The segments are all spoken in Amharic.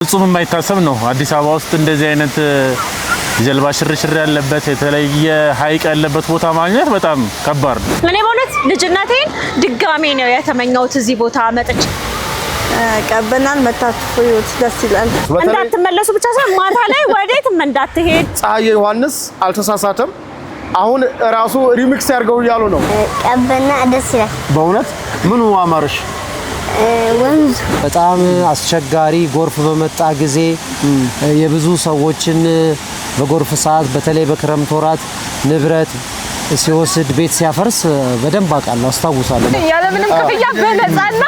ፍጹም የማይታሰብ ነው። አዲስ አበባ ውስጥ እንደዚህ አይነት ጀልባ ሽርሽር ያለበት የተለየ ሐይቅ ያለበት ቦታ ማግኘት በጣም ከባድ ነው። እኔ በእውነት ልጅነቴን ድጋሜ ነው የተመኘሁት እዚህ ቦታ መጥቼ ቀበናን መታጥፉት ደስ ይላል። እንዳትመለሱ ብቻ ሳይሆን ማታ ላይ ወዴትም እንዳትሄድ። ፀሐዬ ዮሐንስ አልተሳሳተም። አሁን ራሱ ሪሚክስ ያርገው ይያሉ ነው። ቀበና ደስ ይላል በእውነት ምኑ አማርሽ? ወንዝ በጣም አስቸጋሪ ጎርፍ በመጣ ጊዜ የብዙ ሰዎችን በጎርፍ ሰዓት በተለይ በክረምት ወራት ንብረት ሲወስድ ቤት ሲያፈርስ በደንብ አውቃለሁ አስታውሳለሁ። ያለምንም ክፍያ በነፃና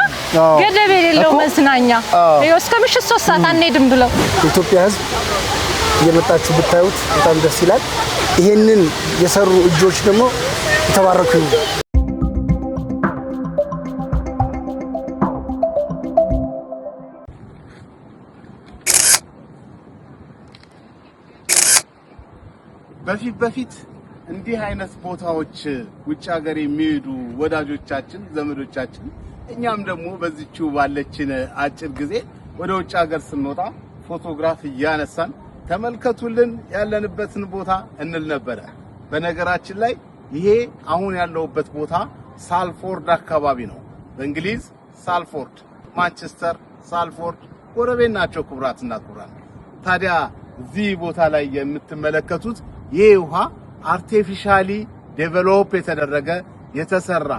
ገደብ የሌለው መዝናኛ እስከ ምሽት 3 ሰዓት አንሄድም ብለው ኢትዮጵያ ሕዝብ እየመጣችሁ ብታዩት በጣም ደስ ይላል። ይሄንን የሰሩ እጆች ደግሞ የተባረኩ ነው። በፊት እንዲህ አይነት ቦታዎች ውጭ ሀገር የሚሄዱ ወዳጆቻችን ዘመዶቻችን እኛም ደግሞ በዚህው ባለችን አጭር ጊዜ ወደ ውጭ ሀገር ስንወጣ ፎቶግራፍ እያነሳን ተመልከቱልን ያለንበትን ቦታ እንል ነበር። በነገራችን ላይ ይሄ አሁን ያለውበት ቦታ ሳልፎርድ አካባቢ ነው። በእንግሊዝ ሳልፎርድ፣ ማንቸስተር፣ ሳልፎርድ ጎረቤት ናቸው። ክቡራትና ክቡራን ታዲያ እዚህ ቦታ ላይ የምትመለከቱት ይሄ ውሃ አርቲፊሻሊ ዴቨሎፕ የተደረገ የተሰራ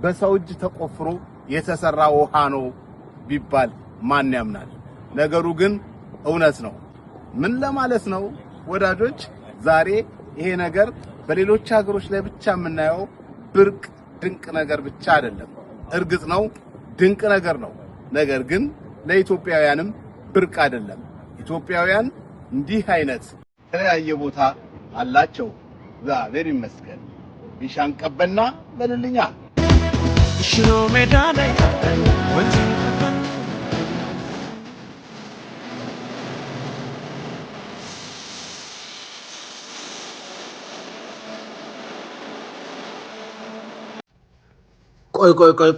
በሰው እጅ ተቆፍሮ የተሰራ ውሃ ነው ቢባል ማን ያምናል? ነገሩ ግን እውነት ነው። ምን ለማለት ነው ወዳጆች? ዛሬ ይሄ ነገር በሌሎች ሀገሮች ላይ ብቻ የምናየው ብርቅ ድንቅ ነገር ብቻ አይደለም። እርግጥ ነው ድንቅ ነገር ነው። ነገር ግን ለኢትዮጵያውያንም ብርቅ አይደለም። ኢትዮጵያውያን እንዲህ አይነት የተለያየ ቦታ አላቸው። እግዚአብሔር ይመስገን። ቢሻን ቀበና በልልኛ ሽሮ ሜዳ ላይ ወንዝ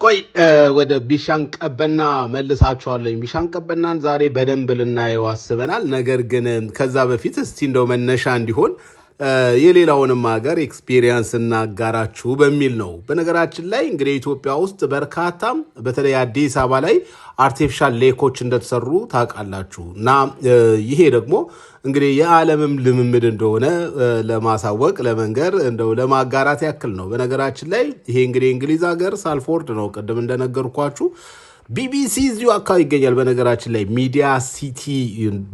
ቆይ ወደ ቢሻን ቀበና መልሳችኋለሁ። ቢሻን ቀበናን ዛሬ በደንብ ልናየው አስበናል። ነገር ግን ከዛ በፊት እስቲ እንደው መነሻ እንዲሆን የሌላውንም ሀገር ኤክስፒሪየንስ እናጋራችሁ በሚል ነው። በነገራችን ላይ እንግዲህ ኢትዮጵያ ውስጥ በርካታ በተለይ አዲስ አበባ ላይ አርቲፊሻል ሌኮች እንደተሰሩ ታውቃላችሁ። እና ይሄ ደግሞ እንግዲህ የዓለምም ልምምድ እንደሆነ ለማሳወቅ ለመንገር እንደው ለማጋራት ያክል ነው። በነገራችን ላይ ይሄ እንግዲህ እንግሊዝ ሀገር ሳልፎርድ ነው። ቅድም እንደነገርኳችሁ ቢቢሲ እዚሁ አካባቢ ይገኛል። በነገራችን ላይ ሚዲያ ሲቲ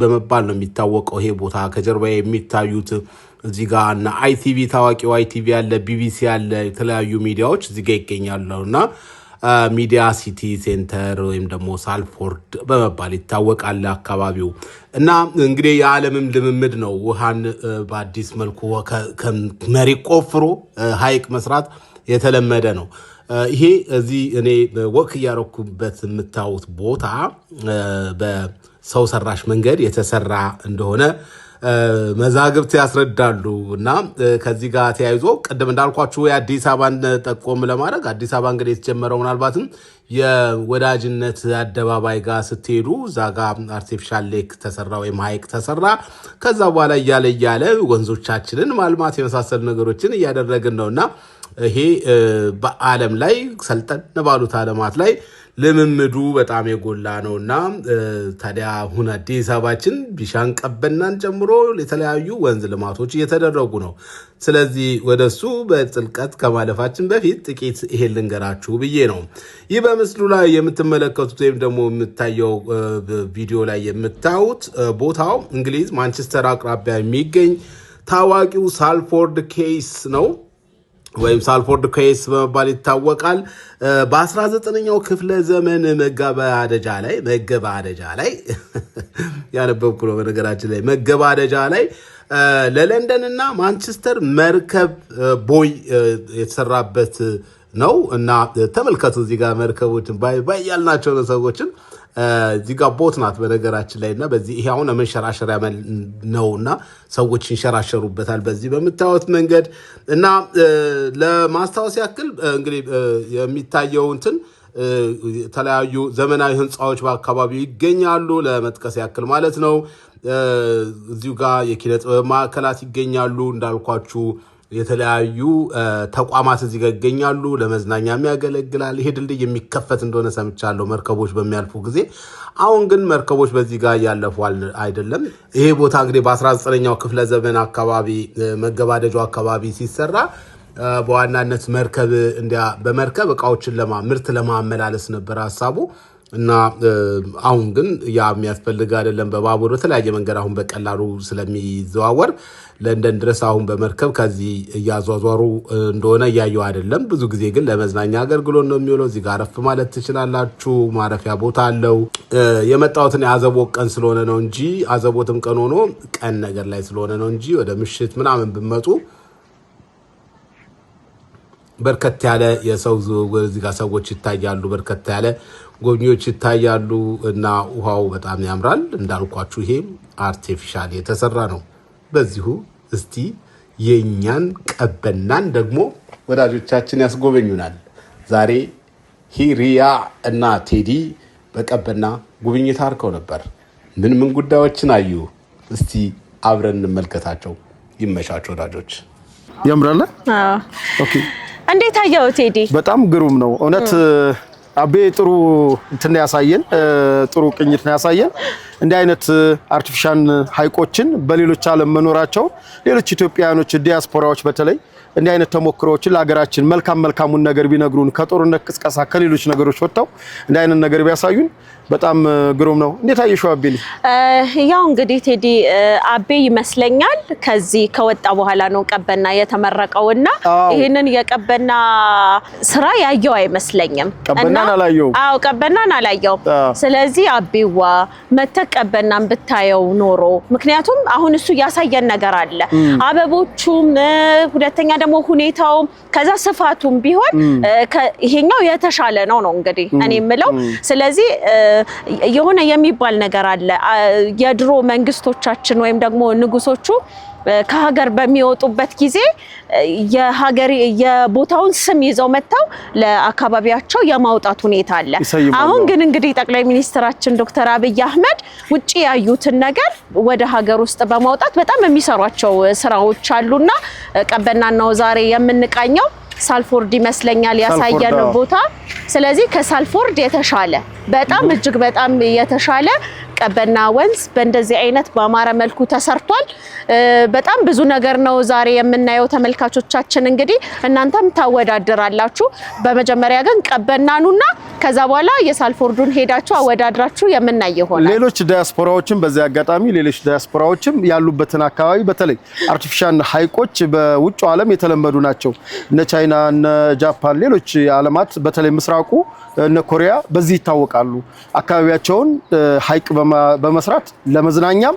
በመባል ነው የሚታወቀው ይሄ ቦታ። ከጀርባ የሚታዩት እዚህ ጋር እና አይቲቪ ታዋቂው አይቲቪ ያለ ቢቢሲ ያለ የተለያዩ ሚዲያዎች እዚህ ጋር ይገኛሉና ሚዲያ ሲቲ ሴንተር ወይም ደግሞ ሳልፎርድ በመባል ይታወቃል አካባቢው። እና እንግዲህ የዓለምም ልምምድ ነው ውሃን በአዲስ መልኩ ከመሬት ቆፍሮ ሐይቅ መስራት የተለመደ ነው። ይሄ እዚህ እኔ ወክ ያረኩበት የምታዩት ቦታ በሰው ሰራሽ መንገድ የተሰራ እንደሆነ መዛግብት ያስረዳሉ። እና ከዚህ ጋር ተያይዞ ቅድም እንዳልኳችሁ የአዲስ አበባን ጠቆም ለማድረግ አዲስ አበባ እንግዲህ የተጀመረው ምናልባትም የወዳጅነት አደባባይ ጋር ስትሄዱ እዛ ጋር አርቲፊሻል ሌክ ተሰራ ወይም ሐይቅ ተሰራ። ከዛ በኋላ እያለ ወንዞቻችንን ማልማት የመሳሰሉ ነገሮችን እያደረግን ነውና ይሄ በዓለም ላይ ሰልጠን ባሉት ዓለማት ላይ ልምምዱ በጣም የጎላ ነውና ታዲያ አሁን አዲስ አበባችን ቢሻን ቀበናን ጨምሮ የተለያዩ ወንዝ ልማቶች እየተደረጉ ነው። ስለዚህ ወደሱ በጥልቀት ከማለፋችን በፊት ጥቂት ይሄን ልንገራችሁ ብዬ ነው። ይህ በምስሉ ላይ የምትመለከቱት ወይም ደግሞ የምታየው ቪዲዮ ላይ የምታዩት ቦታው እንግሊዝ ማንቸስተር አቅራቢያ የሚገኝ ታዋቂው ሳልፎርድ ኬይስ ነው ወይም ሳልፎርድ ኬይስ በመባል ይታወቃል። በ19ኛው ክፍለ ዘመን መገባደጃ ላይ ያነበብኩ ነው። በነገራችን ላይ መገባደጃ ላይ ለለንደን እና ማንቸስተር መርከብ ቦይ የተሰራበት ነው። እና ተመልከቱ እዚህ ጋር መርከቦችን ባይ ያልናቸው ሰዎችን እዚህ ጋር ቦት ናት በነገራችን ላይ እና በዚህ ይሄ አሁን መንሸራሸሪያ ነውና ሰዎች ይንሸራሸሩበታል በዚህ በመታወት መንገድ። እና ለማስታወስ ያክል እንግዲህ የሚታየው እንትን የተለያዩ ዘመናዊ ህንጻዎች በአካባቢው ይገኛሉ ለመጥቀስ ያክል ማለት ነው እዚሁ ጋር የኪነ ጥበብ ማዕከላት ይገኛሉ እንዳልኳችሁ የተለያዩ ተቋማት እዚህ ጋር ይገኛሉ ለመዝናኛም ያገለግላል ይሄ ድልድይ የሚከፈት እንደሆነ ሰምቻለሁ መርከቦች በሚያልፉ ጊዜ አሁን ግን መርከቦች በዚህ ጋር ያለፉ አይደለም ይሄ ቦታ እንግዲህ በ19ኛው ክፍለ ዘመን አካባቢ መገባደጃው አካባቢ ሲሰራ በዋናነት መርከብ እንዲያ በመርከብ እቃዎችን ምርት ለማመላለስ ነበር ሐሳቡ እና አሁን ግን ያ የሚያስፈልግ አይደለም በባቡር በተለያየ መንገድ አሁን በቀላሉ ስለሚዘዋወር ለንደን ድረስ አሁን በመርከብ ከዚህ ያዟዟሩ እንደሆነ ያየው አይደለም ብዙ ጊዜ ግን ለመዝናኛ አገልግሎት ነው የሚውለው እዚህ ጋር አረፍ ማለት ትችላላችሁ ማረፊያ ቦታ አለው የመጣውትን ያዘቦት ቀን ስለሆነ ነው እንጂ አዘቦትም ቀን ሆኖ ቀን ነገር ላይ ስለሆነ ነው እንጂ ወደ ምሽት ምናምን ብመጡ በርከት ያለ የሰው ዝውውር እዚህ ጋር ሰዎች ይታያሉ በርከት ያለ ጎብኚዎች ይታያሉ እና ውሃው በጣም ያምራል እንዳልኳችሁ ይሄ አርቲፊሻል የተሰራ ነው በዚሁ እስቲ የኛን ቀበናን ደግሞ ወዳጆቻችን ያስጎበኙናል ዛሬ ሂሪያ እና ቴዲ በቀበና ጉብኝት አርከው ነበር ምን ጉዳዮችን አዩ እስቲ አብረን እንመልከታቸው ይመሻቸው ወዳጆች ያምራል ኦኬ እንዴት አየው ቴዲ በጣም ግሩም ነው እውነት አቤ ጥሩ እንትን ያሳየን ጥሩ ቅኝት ነው ያሳየን እንደ አይነት አርቲፊሻል ሃይቆችን በሌሎች ዓለም መኖራቸው ሌሎች ኢትዮጵያኖች ዲያስፖራዎች በተለይ እንደ አይነት ተሞክሮዎችን ለሀገራችን መልካሙን ነገር ቢነግሩን ከጦርነት ቅስቀሳ ከሌሎች ነገሮች ወጣው እንደ አይነት ነገር ቢያሳዩን በጣም ግሩም ነው እንዴት አየሽው አቤ ያው እንግዲህ ቴዲ አቤ ይመስለኛል ከዚህ ከወጣ በኋላ ነው ቀበና የተመረቀውና ይሄንን የቀበና ስራ ያየው አይመስለኝም ቀበናን አላየው ቀበናን አላየው ስለዚህ አቤዋ መተቀበናን ብታየው ኖሮ ምክንያቱም አሁን እሱ ያሳየን ነገር አለ አበቦቹም ሁለተኛ ደግሞ ሁኔታው ከዛ ስፋቱም ቢሆን ይሄኛው የተሻለ ነው እንግዲህ እኔ የምለው ስለዚህ የሆነ የሚባል ነገር አለ የድሮ መንግስቶቻችን ወይም ደግሞ ንጉሶቹ ከሀገር በሚወጡበት ጊዜ የቦታውን ስም ይዘው መጣው ለአካባቢያቸው የማውጣት ሁኔታ አለ አሁን ግን እንግዲህ ጠቅላይ ሚኒስትራችን ዶክተር አብይ አህመድ ውጪ ያዩትን ነገር ወደ ሀገር ውስጥ በማውጣት በጣም የሚሰሯቸው ስራዎች አሉና ቀበናን ነው ዛሬ የምንቃኘው ሳልፎርድ ይመስለኛል ያሳየን ቦታ ስለዚህ ከሳልፎርድ የተሻለ በጣም እጅግ በጣም የተሻለ ቀበና ወንዝ በእንደዚህ አይነት በአማረ መልኩ ተሰርቷል በጣም ብዙ ነገር ነው ዛሬ የምናየው ተመልካቾቻችን እንግዲህ እናንተም ታወዳድራላችሁ በመጀመሪያ ግን ቀበናኑና ከዛ በኋላ የሳልፎርዱን ሄዳችሁ አወዳድራችሁ የምናየው ሆነ ሌሎች ዲያስፖራዎችም በዚህ አጋጣሚ ሌሎች ዲያስፖራዎችም ያሉበትን አካባቢ በተለይ አርቲፊሻል ሃይቆች በውጭ ዓለም የተለመዱ ናቸው እነ ቻይና እነ ጃፓን ሌሎች ዓለማት በተለይ ምስራቁ እነ ኮሪያ በዚህ ይታወቃሉ አካባቢያቸውን ሃይቅ በመስራት ለመዝናኛም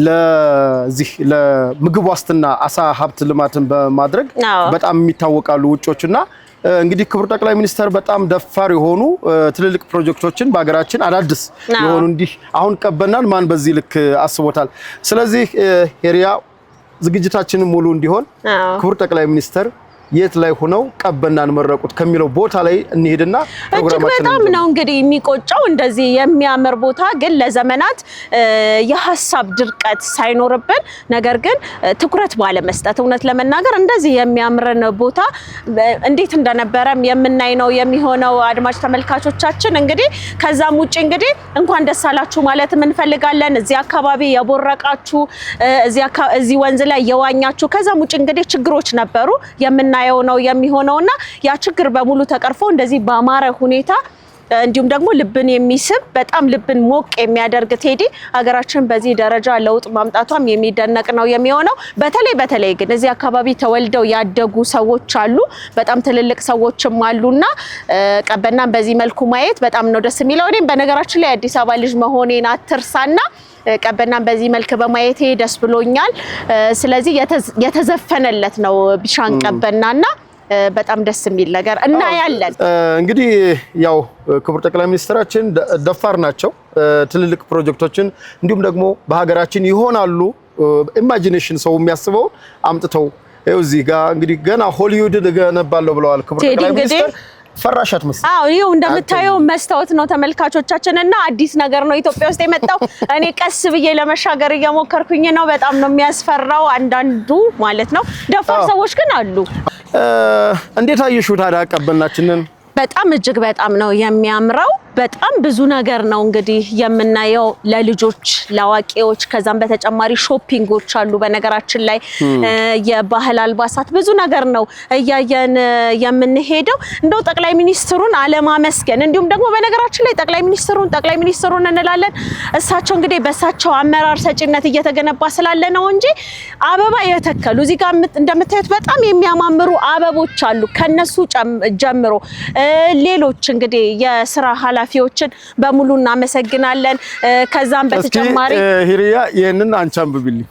ለዚህ ለምግብ ዋስትና አሳ ሀብት ልማትን በማድረግ በጣም የሚታወቃሉ ውጮችና እንግዲህ ክቡር ጠቅላይ ሚኒስተር በጣም ደፋር የሆኑ ትልልቅ ፕሮጀክቶችን በአገራችን አዳዲስ የሆኑ እንዲህ አሁን ቀበናን ማን በዚህ ልክ አስቦታል ስለዚህ ሄሪያ ዝግጅታችንን ሙሉ እንዲሆን ክቡር ጠቅላይ ሚኒስተር የት ላይ ሆነው ቀበናን መረቁት ከሚለው ቦታ ላይ እንሄድና ፕሮግራማችን በጣም ነው እንግዲህ የሚቆጨው እንደዚህ የሚያምር ቦታ ግን ለዘመናት የሐሳብ ድርቀት ሳይኖርብን ነገር ግን ትኩረት ባለ መስጠት እውነት ለመናገር እንደዚህ የሚያምርን ቦታ እንዴት እንደነበረም የምናይ ነው የሚሆነው አድማጭ ተመልካቾቻችን እንግዲህ ከዛም ውጪ እንግዲህ እንኳን ደስ አላችሁ ማለት እንፈልጋለን እዚህ አካባቢ የቦረቃችሁ እዚህ ወንዝ ላይ የዋኛችሁ ከዛም ውጪ እንግዲህ ችግሮች ነበሩ የምናየው ነው የሚሆነውና ያ ችግር በሙሉ ተቀርፎ እንደዚህ በአማረ ሁኔታ እንዲሁም ደግሞ ልብን የሚስብ በጣም ልብን ሞቅ የሚያደርግ ቴዲ ሀገራችን በዚህ ደረጃ ለውጥ ማምጣቷም የሚደነቅ ነው የሚሆነው በተለይ ግን እዚህ አካባቢ ተወልደው ያደጉ ሰዎች አሉ በጣም ትልልቅ ሰዎችም አሉና ቀበናን በዚህ መልኩ ማየት በጣም ነው ደስ የሚለው እኔም በነገራችን ላይ አዲስ አበባ ልጅ መሆኔን አትርሳና ቀበናን በዚህ መልክ በማየቴ ደስ ብሎኛል ስለዚህ የተዘፈነለት ነው ቢሻን ቀበናና በጣም ደስ የሚል ነገር እና ያለን እንግዲህ ያው ክቡር ጠቅላይ ሚኒስትራችን ደፋር ናቸው ትልልቅ ፕሮጀክቶችን እንዲሁም ደግሞ በሀገራችን ይሆናሉ ኢማጂኔሽን ሰው የሚያስበው አምጥተው እዚህ ጋር እንግዲህ ገና ሆሊውድ ገነባለው ብለዋል ክቡር ጠቅላይ ሚኒስትር ፈራሻት መስል አዎ ይኸው እንደምታየው መስታወት ነው ተመልካቾቻችንና አዲስ ነገር ነው ኢትዮጵያ ውስጥ የመጣው። እኔ ቀስ ብዬ ለመሻገር እየሞከርኩኝ ነው። በጣም ነው የሚያስፈራው አንዳንዱ ማለት ነው። ደፋር ሰዎች ግን አሉ። እንዴት አየሽው ታዲያ ቀበናችንን? በጣም እጅግ በጣም ነው የሚያምረው። በጣም ብዙ ነገር ነው እንግዲህ የምናየው ለልጆች ለአዋቂዎች። ከዛም በተጨማሪ ሾፒንጎች አሉ። በነገራችን ላይ የባህል አልባሳት ብዙ ነገር ነው እያየን የምንሄደው። እንደው ጠቅላይ ሚኒስትሩን አለማመስገን እንዲሁም ደግሞ በነገራችን ላይ ጠቅላይ ሚኒስትሩን እንላለን። እሳቸው እንግዲህ በእሳቸው አመራር ሰጪነት እየተገነባ ስላለ ነው እንጂ አበባ የተከሉ እዚህ ጋር እንደምታዩት በጣም የሚያማምሩ አበቦች አሉ። ከነሱ ጀምሮ ሌሎች እንግዲህ የስራ ኃላፊዎችን በሙሉ እናመሰግናለን። ከዛም በተጨማሪ ሂሪያ ይሄንን አንቺ አንብቢልኝ።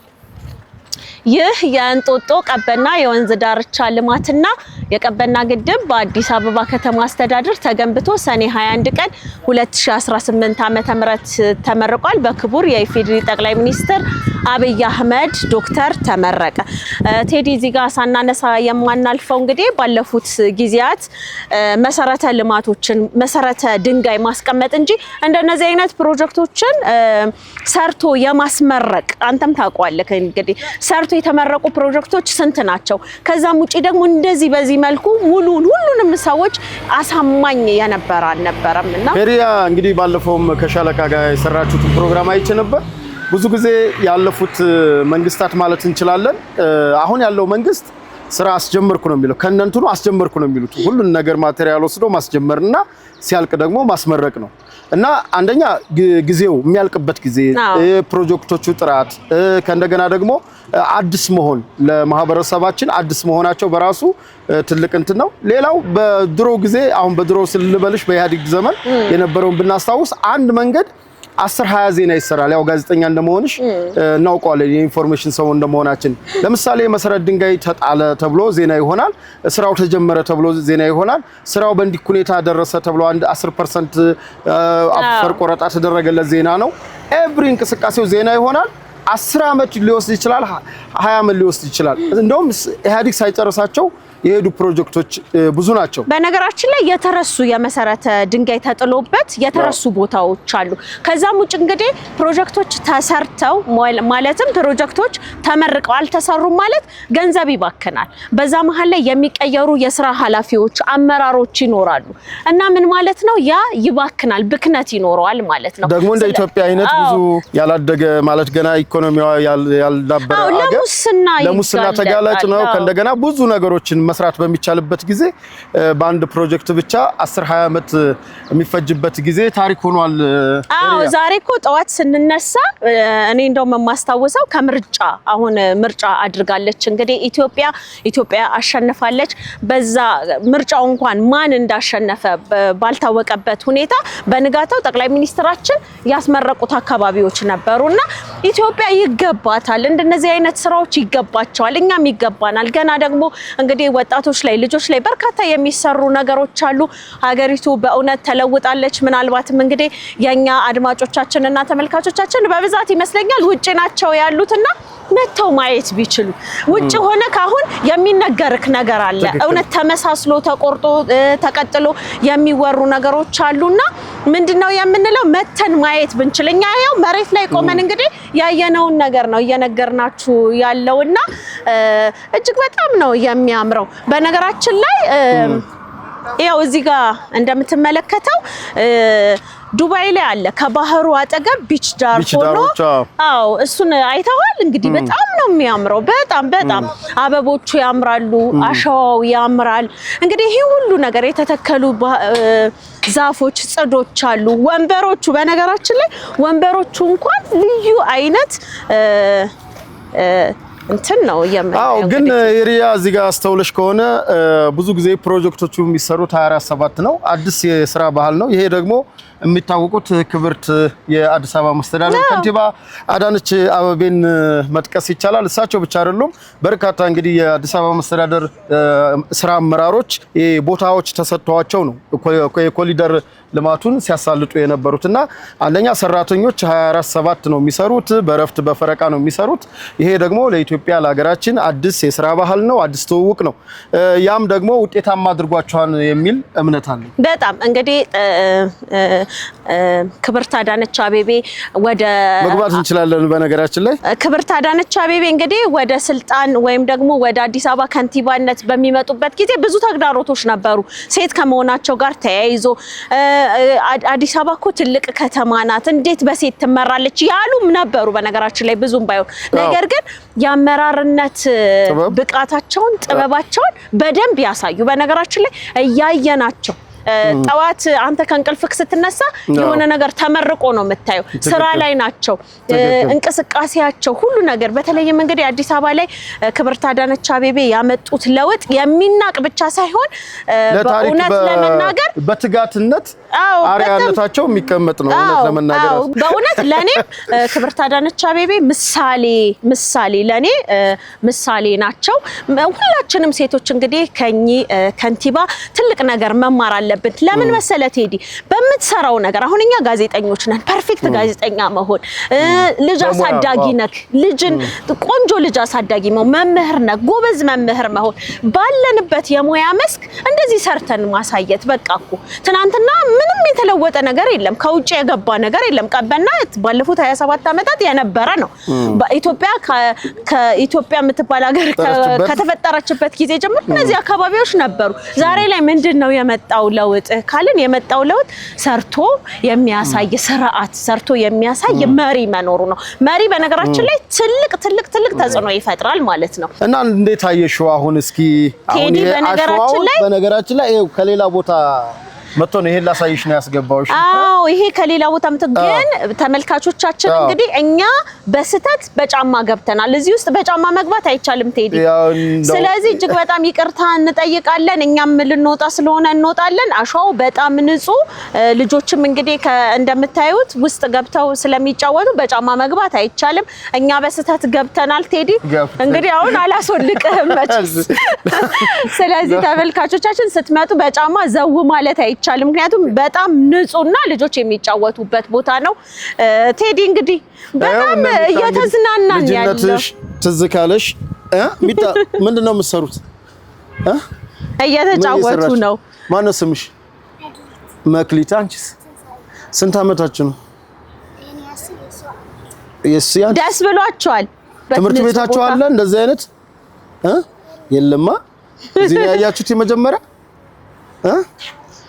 ይህ የእንጦጦ ቀበና የወንዝ ዳርቻ ልማትና የቀበና ግድብ በአዲስ አበባ ከተማ አስተዳደር ተገንብቶ ሰኔ 21 ቀን 2018 ዓ.ም ተመርቋል። በክቡር የኢፌዴሪ ጠቅላይ ሚኒስትር አብይ አህመድ ዶክተር ተመረቀ። ቴዲ እዚህ ጋር ሳናነሳ የማናልፈው እንግዲህ ባለፉት ጊዜያት መሰረተ ልማቶችን መሰረተ ድንጋይ ማስቀመጥ እንጂ እንደነዚህ አይነት ፕሮጀክቶችን ሰርቶ የማስመረቅ አንተም ታውቀዋለህ እንግዲህ ሰርቶ የተመረቁ ፕሮጀክቶች ስንት ናቸው? ከዛም ውጪ ደግሞ እንደዚህ በዚህ መልኩ ሁሉንም ሰዎች አሳማኝ የነበረ አልነበረምና ሄሪያ እንግዲህ ባለፈውም ከሻለቃ ጋር የሰራችሁት ፕሮግራም አይቼ ነበር። ብዙ ጊዜ ያለፉት መንግስታት ማለት እንችላለን አሁን ያለው መንግስት ስራ አስጀመርኩ ነው የሚለው ከነንቱኑ አስጀመርኩ ነው የሚሉት ሁሉን ነገር ማቴሪያል ወስዶ ማስጀመርና ሲያልቅ ደግሞ ማስመረቅ ነው እና አንደኛ ጊዜው የሚያልቅበት ጊዜ ፕሮጀክቶቹ ጥራት ከእንደገና ደግሞ አዲስ መሆን ለማህበረሰባችን አዲስ መሆናቸው በራሱ ትልቅ እንትን ነው። ሌላው በድሮ ጊዜ አሁን በድሮ ስለልበልሽ በኢህአዴግ ዘመን የነበረውን ብናስታውስ አንድ መንገድ 10-20 ዜና ይሰራል። ያው ጋዜጠኛ እንደመሆንሽ እናውቀዋለን የኢንፎርሜሽን ሰው እንደመሆናችን። ለምሳሌ መሰረት ድንጋይ ተጣለ ተብሎ ዜና ይሆናል። ስራው ተጀመረ ተብሎ ዜና ይሆናል። ስራው በእንዲህ ሁኔታ ደረሰ ተብሎ 10% አፈር ቆረጣ ተደረገለት ዜና ነው። ኤቭሪ እንቅስቃሴው ዜና ይሆናል። 10 ዓመት ሊወስድ ይችላል፣ 20 ዓመት ሊወስድ ይችላል። እንደውም ኢህአዴግ ሳይጨርሳቸው የሄዱ ፕሮጀክቶች ብዙ ናቸው። በነገራችን ላይ የተረሱ የመሰረተ ድንጋይ ተጥሎበት የተረሱ ቦታዎች አሉ። ከዛም ውጭ እንግዲህ ፕሮጀክቶች ተሰርተው ማለትም ፕሮጀክቶች ተመርቀው አልተሰሩም ማለት ገንዘብ ይባክናል። በዛ መሀል ላይ የሚቀየሩ የስራ ኃላፊዎች አመራሮች ይኖራሉ እና ምን ማለት ነው ያ ይባክናል፣ ብክነት ይኖረዋል ማለት ነው። ደግሞ እንደ ኢትዮጵያ አይነት ብዙ ያላደገ ማለት ገና ኢኮኖሚዋ ያልዳበረ ሀገር ለሙስና ተጋላጭ ነው። ከእንደገና ብዙ ነገሮችን መስራት በሚቻልበት ጊዜ በአንድ ፕሮጀክት ብቻ 10-20 ዓመት የሚፈጅበት ጊዜ ታሪክ ሆኗል። አዎ ዛሬ እኮ ጠዋት ስንነሳ እኔ እንደውም የማስታውሰው ከምርጫ አሁን ምርጫ አድርጋለች እንግዲህ ኢትዮጵያ አሸንፋለች። በዛ ምርጫው እንኳን ማን እንዳሸነፈ ባልታወቀበት ሁኔታ በንጋታው ጠቅላይ ሚኒስትራችን ያስመረቁት አካባቢዎች ነበሩና ኢትዮጵያ ይገባታል፣ እንደነዚህ አይነት ስራዎች ይገባቸዋል፣ እኛም ይገባናል። ገና ደግሞ እንግዲህ ወጣቶች ላይ ልጆች ላይ በርካታ የሚሰሩ ነገሮች አሉ። ሀገሪቱ በእውነት ተለውጣለች። ምናልባትም እንግዲህ የኛ አድማጮቻችንና ተመልካቾቻችን በብዛት ይመስለኛል ውጪ ናቸው ያሉትና መተው ማየት ቢችሉ ውጪ ሆነ ካሁን የሚነገርክ ነገር አለ። እውነት ተመሳስሎ ተቆርጦ ተቀጥሎ የሚወሩ ነገሮች አሉና ምንድነው የምንለው መተን ማየት ብንችል እኛ ያው መሬት ላይ ቆመን እንግዲህ ያየነውን ነገር ነው እየነገርናችሁ ያለውና እጅግ በጣም ነው የሚያምረው። በነገራችን ላይ ያው እዚህ ጋር እንደምትመለከተው ዱባይ ላይ አለ ከባህሩ አጠገብ ቢች ዳር ሆኖ አዎ እሱን አይተዋል እንግዲህ በጣም ነው የሚያምረው። በጣም አበቦቹ ያምራሉ፣ አሸዋው ያምራል። እንግዲህ ይሄ ሁሉ ነገር የተተከሉ ዛፎች ጽዶች አሉ። ወንበሮቹ በነገራችን ላይ ወንበሮቹ እንኳን ልዩ አይነት እንትን ነው የሚያምረው። አዎ ግን ሪያ እዚህ ጋር አስተውለሽ ከሆነ ብዙ ጊዜ ፕሮጀክቶቹ የሚሰሩት 24/7 ነው። አዲስ የስራ ባህል ነው ይሄ። ደግሞ የሚታወቁት ክብርት የአዲስ አበባ መስተዳድር ከንቲባ አዳነች አቤቤን መጥቀስ ይቻላል። እሳቸው ብቻ አይደሉም፣ በርካታ እንግዲህ የአዲስ አበባ መስተዳድር ስራ አመራሮች ቦታዎች ተሰጥተዋቸው ነው የኮሪደር ልማቱን ሲያሳልጡ የነበሩትና አንደኛ ሰራተኞች 24/7 ነው የሚሰሩት፣ በረፍት በፈረቃ ነው የሚሰሩት። ይሄ ደግሞ ለኢትዮጵያ ለኢትዮጵያ ለሀገራችን አዲስ የስራ ባህል ነው፣ አዲስ ትውውቅ ነው። ያም ደግሞ ውጤታማ አድርጓቸዋል የሚል እምነት አለ። በጣም እንግዲህ ክብርት አዳነች አቤቤ ወደ መግባት እንችላለን። በነገራችን ላይ ክብርት አዳነች አቤቤ እንግዲህ ወደ ስልጣን ወይም ደግሞ ወደ አዲስ አበባ ከንቲባነት በሚመጡበት ጊዜ ብዙ ተግዳሮቶች ነበሩ። ሴት ከመሆናቸው ጋር ተያይዞ አዲስ አበባ እኮ ትልቅ ከተማ ናት፣ እንዴት በሴት ትመራለች ያሉም ነበሩ። በነገራችን ላይ ብዙም ባይሆን ነገር ግን የአመራርነት ብቃታቸውን ጥበባቸውን በደንብ ያሳዩ። በነገራችን ላይ እያየናቸው ጠዋት አንተ ከእንቅልፍክ ስትነሳ የሆነ ነገር ተመርቆ ነው የምታየው። ስራ ላይ ናቸው፣ እንቅስቃሴያቸው ሁሉ ነገር። በተለይም እንግዲህ አዲስ አበባ ላይ ክብርት አዳነች አቤቤ ያመጡት ለውጥ የሚናቅ ብቻ ሳይሆን በእውነት ለመናገር በትጋትነት አሪያነታቸው የሚቀመጥ ነው። እውነት ለመናገር በእውነት ለኔ ክብርት አዳነች አቤቤ ምሳሌ ለኔ ምሳሌ ናቸው። ሁላችንም ሴቶች እንግዲህ ከኚህ ከንቲባ ትልቅ ነገር መማር አለ። ለምን መሰለ ቴዲ በምትሰራው ነገር አሁን እኛ ጋዜጠኞች ነን። ፐርፌክት ጋዜጠኛ መሆን፣ ልጅ አሳዳጊ ነክ፣ ልጅን ቆንጆ ልጅ አሳዳጊ መሆን፣ መምህር ነክ፣ ጎበዝ መምህር መሆን፣ ባለንበት የሙያ መስክ እንደዚህ ሰርተን ማሳየት። በቃ እኮ ትናንትና ምንም የተለወጠ ነገር የለም፣ ከውጭ የገባ ነገር የለም። ቀበና ባለፉት 27 ዓመታት የነበረ ነው። በኢትዮጵያ ከኢትዮጵያ የምትባል ሀገር ከተፈጠረችበት ጊዜ ጀምሮ እነዚህ አካባቢዎች ነበሩ። ዛሬ ላይ ምንድነው የመጣው ለውጥ ካልን የመጣው ለውጥ ሰርቶ የሚያሳይ ስርዓት፣ ሰርቶ የሚያሳይ መሪ መኖሩ ነው። መሪ በነገራችን ላይ ትልቅ ተጽዕኖ ይፈጥራል ማለት ነው። እና እንዴት አየሽው? አሁን እስኪ አሁን በነገራችን ላይ ከሌላ ቦታ መጥቶ ነው ይሄን ላሳይሽ ነው ያስገባውሽ። አዎ ይሄ ከሌላ ቦታ መጥቶ ግን ተመልካቾቻችን እንግዲህ እኛ በስተት በጫማ ገብተናል። እዚህ ውስጥ በጫማ መግባት አይቻልም ቴዲ። ስለዚህ እጅግ በጣም ይቅርታ እንጠይቃለን። እኛም ልንወጣ ስለሆነ እንወጣለን። አሻው በጣም ንጹህ፣ ልጆችም እንግዲህ እንደምታዩት ውስጥ ገብተው ስለሚጫወቱ በጫማ መግባት አይቻልም። እኛ በስተት ገብተናል ቴዲ። እንግዲህ አሁን አላስወልቅህም መቼስ። ስለዚህ ተመልካቾቻችን ስትመጡ በጫማ ዘው ማለት አይቻልም። ምክንያቱም በጣም ንጹህና ልጆች የሚጫወቱበት ቦታ ነው። ቴዲ እንግዲህ በጣም እየተዝናናን ያለው ልጅነትሽ ትዝ ካለሽ ሚጣ ምንድነው የምትሰሩት? እየተጫወቱ ነው። ማነው ስምሽ? መክሊት። አንቺስ ስንት አመታችሁ ነው? ደስ ብሏቸዋል። ትምህርት ቤታችሁ አለ እንደዚህ አይነት የለማ? እዚህ ላይ ያያችሁት የመጀመሪያ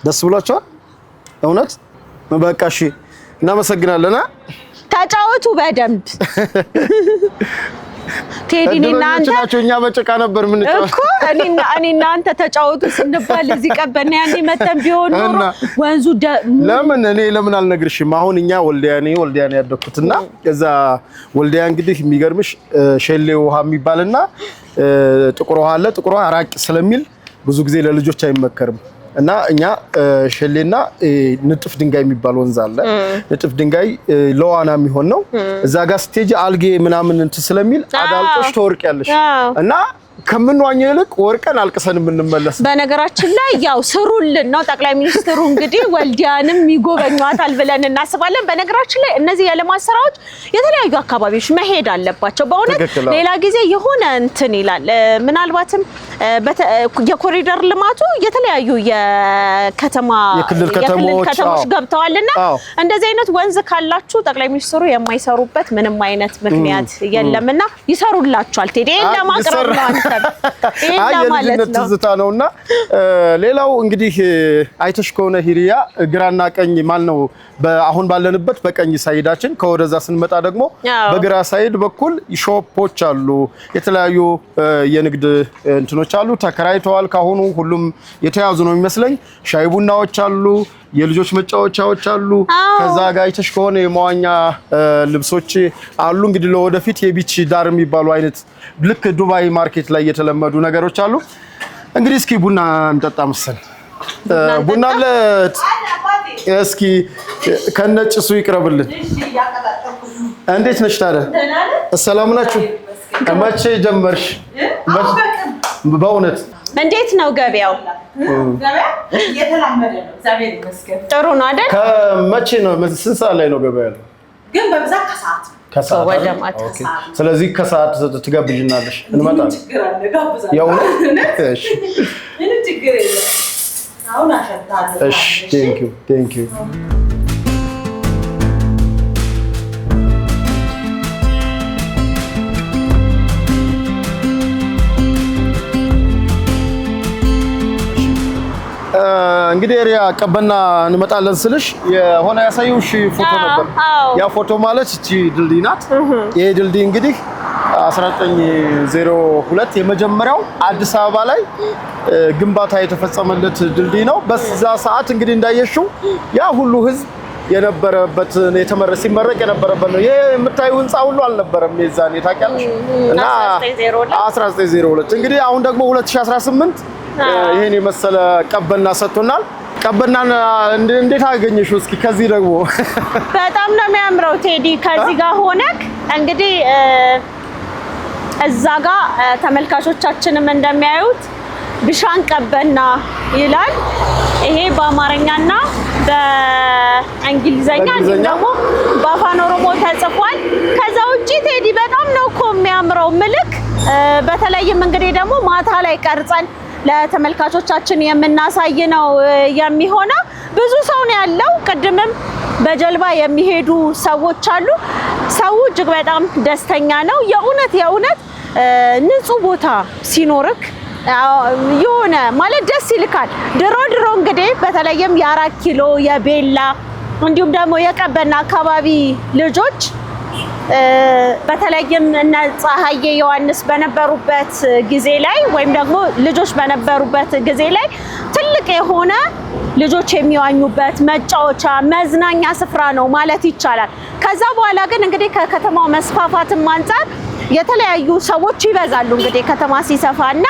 ደስ ብሏቸዋል? እውነት በቃ እሺ፣ እናመሰግናለን። ተጫወቱ በደንብ ቴዲና እናንተ ናቸው። እኛ በጭቃ ነበር ምን እኮ እኔና አንተ ተጫወቱ ስንባል እዚህ ቀበና ያኔ መተን ቢሆን ኖሮ ወንዙ ለምን አልነግርሽም? አሁን እኛ ወልዲያ ያደኩትና እዛ ወልዲያ እንግዲህ የሚገርምሽ ሸሌ ውሃ የሚባልና ጥቁር ውሃ አለ። ጥቁር ውሃ ራቅ ስለሚል ብዙ ጊዜ ለልጆች አይመከርም። እና እኛ ሸሌና ንጥፍ ድንጋይ የሚባል ወንዝ አለ። ንጥፍ ድንጋይ ለዋና የሚሆን ነው። እዛ ጋር ስቴጅ አልጌ ምናምን እንትን ስለሚል አዳልጦሽ ተወርቂያለሽ እና ከምንዋኘው ይልቅ ወርቀን አልቅሰን የምንመለስ። በነገራችን ላይ ያው ስሩልን ነው ጠቅላይ ሚኒስትሩ እንግዲህ ወልዲያንም ይጎበኟታል ብለን እናስባለን። በነገራችን ላይ እነዚህ የልማት ስራዎች የተለያዩ አካባቢዎች መሄድ አለባቸው። በእውነት ሌላ ጊዜ የሆነ እንትን ይላል። ምናልባትም የኮሪደር ልማቱ የተለያዩ የክልል ከተሞች ገብተዋልና እንደዚህ አይነት ወንዝ ካላችሁ ጠቅላይ ሚኒስትሩ የማይሰሩበት ምንም አይነት ምክንያት የለምና ይሰሩላችኋል። ቴዲ ለማቅረብ ነው የልጅነት ትዝታ ነውና። ሌላው እንግዲህ አይተሽ ከሆነ ሂሪያ ግራና ቀኝ ነው አሁን ባለንበት በቀኝ ሳይዳችን ከወደዛ ስንመጣ ደግሞ በግራ ሳይድ በኩል ሾፖች አሉ። የተለያዩ የንግድ እንትኖች አሉ። ተከራይተዋል። ካሁኑ ሁሉም የተያዙ ነው የሚመስለኝ። ሻይ ቡናዎች አሉ። የልጆች መጫወቻዎች አሉ። ከዛ ጋር አይተሽ ከሆነ የመዋኛ ልብሶች አሉ። እንግዲህ ለወደፊት የቢች ዳር የሚባሉ አይነት ልክ ዱባይ ማርኬት ላይ የተለመዱ ነገሮች አሉ። እንግዲህ እስኪ ቡና እንጠጣ መሰል። ቡና እስኪ ከነጭሱ ይቅረብልን። እንዴት ነሽ ታዲያ? ሰላም ናችሁ? መቼ ጀመርሽ? በእውነት እንዴት ነው ገበያው? ገበያ እየተላመደ ነው። እግዚአብሔር ይመስገን። ጥሩ ነው አይደል? ከመቼ ነው? ስንት ሰዓት ላይ ነው ገበያ ያለው? ግን በብዛት ወደ ማታ። ስለዚህ ከሰዓት ትጋብዥናለሽ እንመጣለን። ችግር አለ ጋብዛለሁ። የእውነት እሺ ምንም ችግር የለም። አሁን አሸታለሁ። እሺ ቴንክ ዩ እንግዲህ ኤሪያ ቀበና እንመጣለን ስልሽ የሆነ ያሳዩሽ ፎቶ ነበር። ያ ፎቶ ማለት እቺ ድልድይ ናት። ይሄ ድልድይ እንግዲህ 1902 የመጀመሪያው አዲስ አበባ ላይ ግንባታ የተፈጸመለት ድልድይ ነው። በዛ ሰዓት እንግዲህ እንዳየሽው ያ ሁሉ ህዝብ የነበረበት ሲመረቅ የነበረበት ነው። ይሄ የምታዩ ህንጻ ሁሉ አልነበረም የዛኔ ታውቂያለሽ። እና 1902 እንግዲህ አሁን ደግሞ 2018 ይሄን የመሰለ ቀበና ሰጥቶናል። ቀበናን እንዴት አገኘሽው? እስኪ ከዚህ ደግሞ በጣም ነው የሚያምረው ቴዲ። ከዚህ ጋር ሆነክ እንግዲህ እዛ ጋር ተመልካቾቻችንም እንደሚያዩት ቢሻን ቀበና ይላል። ይሄ በአማርኛና በእንግሊዘኛ ደግሞ በአፋን ኦሮሞ ተጽፏል። ከዛ ውጪ ቴዲ በጣም ነው እኮ የሚያምረው ምልክ። በተለይም እንግዲህ ደግሞ ማታ ላይ ቀርጸን ለተመልካቾቻችን የምናሳይ ነው የሚሆነው። ብዙ ሰው ነው ያለው። ቅድምም በጀልባ የሚሄዱ ሰዎች አሉ። ሰው እጅግ በጣም ደስተኛ ነው። የእውነት ንጹህ ቦታ ሲኖርክ የሆነ ማለት ደስ ይልካል። ድሮ እንግዲህ በተለይም የ4 ኪሎ የቤላ እንዲሁም ደግሞ የቀበና አካባቢ ልጆች በተለይም እነ ፀሐዬ ዮሐንስ በነበሩበት ጊዜ ላይ ወይም ደግሞ ልጆች በነበሩበት ጊዜ ላይ ትልቅ የሆነ ልጆች የሚዋኙበት መጫወቻ መዝናኛ ስፍራ ነው ማለት ይቻላል። ከዛ በኋላ ግን እንግዲህ ከከተማው መስፋፋትም አንፃር የተለያዩ ሰዎች ይበዛሉ። እንግዲህ ከተማ ሲሰፋና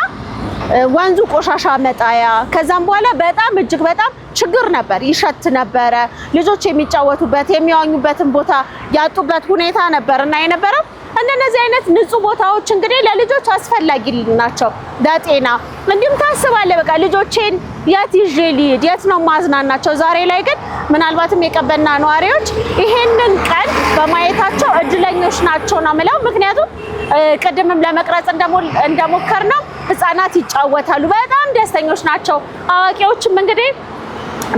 ወንዙ ቆሻሻ መጣያ ከዛም በኋላ በጣም እጅግ በጣም ችግር ነበር። ይሸት ነበረ። ልጆች የሚጫወቱበት የሚዋኙበትን ቦታ ያጡበት ሁኔታ ነበርና የነበረው እንደነዚህ አይነት ንጹህ ቦታዎች እንግዲህ ለልጆች አስፈላጊ ናቸው ለጤና። እንዲሁም ታስባለህ በቃ ልጆቼን የት ይዤ ልሂድ፣ የት ነው ማዝናናቸው? ዛሬ ላይ ግን ምናልባትም የቀበና ነዋሪዎች ይሄንን ቀን በማየታቸው እድለኞች ናቸው ነው የምለው። ምክንያቱም ቅድምም ለመቅረጽ እንደሞከርነው ህፃናት ይጫወታሉ፣ በጣም ደስተኞች ናቸው። አዋቂዎችም እንግዲህ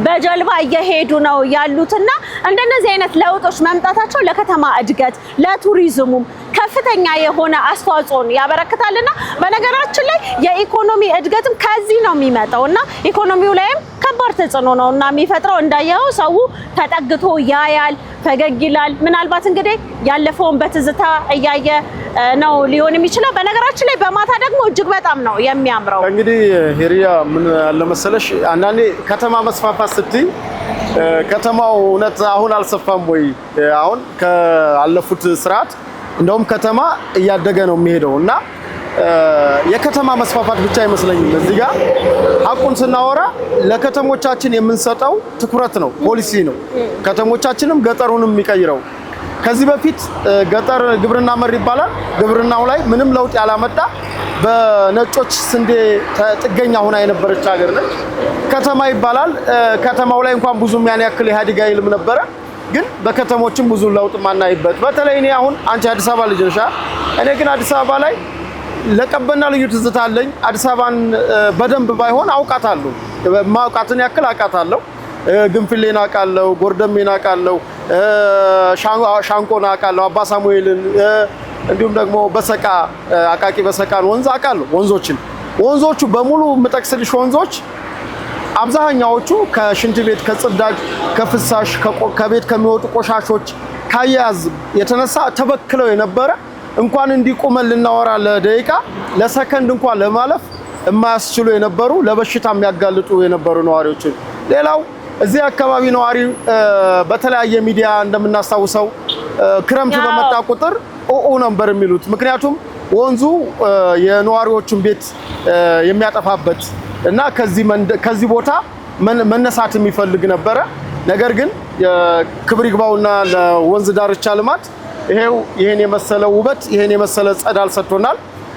በጀልባ እየሄዱ ነው ያሉትና እንደነዚህ አይነት ለውጦች መምጣታቸው ለከተማ እድገት ለቱሪዝሙም ከፍተኛ የሆነ አስተዋጽኦን ያበረክታልና በነገራችን ላይ የኢኮኖሚ እድገትም ከዚህ ነው የሚመጣውና ኢኮኖሚው ላይም ከባድ ተጽዕኖ ነውና የሚፈጥረው። እንዳየው ሰው ተጠግቶ ያያል፣ ፈገግ ይላል። ምናልባት እንግዲህ ያለፈውን በትዝታ እያየ ነው ሊሆን የሚችለው። በነገራችን ላይ በማታ ደግሞ እጅግ በጣም ነው የሚያምረው። እንግዲህ ሄሪያ ምን አለ መሰለሽ አንዳንዴ ከተማ መስፋፋት ስትይ ከተማው እውነት አሁን አልሰፋም ወይ? አሁን ካለፉት ስርዓት እንደውም ከተማ እያደገ ነው የሚሄደው እና የከተማ መስፋፋት ብቻ አይመስለኝም። እዚህ ጋር ሀቁን ስናወራ ለከተሞቻችን የምንሰጠው ትኩረት ነው፣ ፖሊሲ ነው ከተሞቻችንም ገጠሩንም የሚቀይረው። ከዚህ በፊት ገጠር ግብርና መር ይባላል። ግብርናው ላይ ምንም ለውጥ ያላመጣ በነጮች ስንዴ ጥገኛ ሆና የነበረች ሀገር ነች። ከተማ ይባላል። ከተማው ላይ እንኳን ብዙም ያን ያክል ኢህአዴግ አይልም ነበረ፣ ግን በከተሞችም ብዙ ለውጥ ማናይበት። በተለይ እኔ አሁን አንቺ አዲስ አበባ ልጅ ነሽ፣ እኔ ግን አዲስ አበባ ላይ ለቀበና ልዩ ትዝታ አለኝ። አዲስ አበባን በደንብ ባይሆን አውቃታለሁ፣ ማውቃትን ያክል አውቃታለሁ። ግንፍሌን አውቃለሁ፣ ጎርደሜን አውቃለሁ፣ ሻንቆን አውቃለሁ፣ አባ ሳሙኤልን እንዲሁም ደግሞ በሰቃ አቃቂ በሰቃን ወንዝ አውቃለሁ። ወንዞቹ በሙሉ የምጠቅስልሽ ወንዞች አብዛኛዎቹ ከሽንት ቤት፣ ከጽዳጅ፣ ከፍሳሽ፣ ከቤት ከሚወጡ ቆሻሾች ካያያዝ የተነሳ ተበክለው የነበረ እንኳን እንዲቆመን ልናወራ ለደቂቃ ለሰከንድ እንኳን ለማለፍ የማያስችሉ የነበሩ ለበሽታ የሚያጋልጡ የነበሩ ነዋሪዎች። ሌላው እዚህ አካባቢ ነዋሪ በተለያየ ሚዲያ እንደምናስታውሰው ክረምት በመጣ ቁጥር ነበር የሚሉት። ምክንያቱም ወንዙ የነዋሪዎችን ቤት የሚያጠፋበት እና ከዚህ ቦታ መነሳት የሚፈልግ ነበረ። ነገር ግን ክብር ይግባውና ለወንዝ ዳርቻ ልማት ይሄን የመሰለ ውበት ይሄን የመሰለ ጸዳል ሰጥቶናል።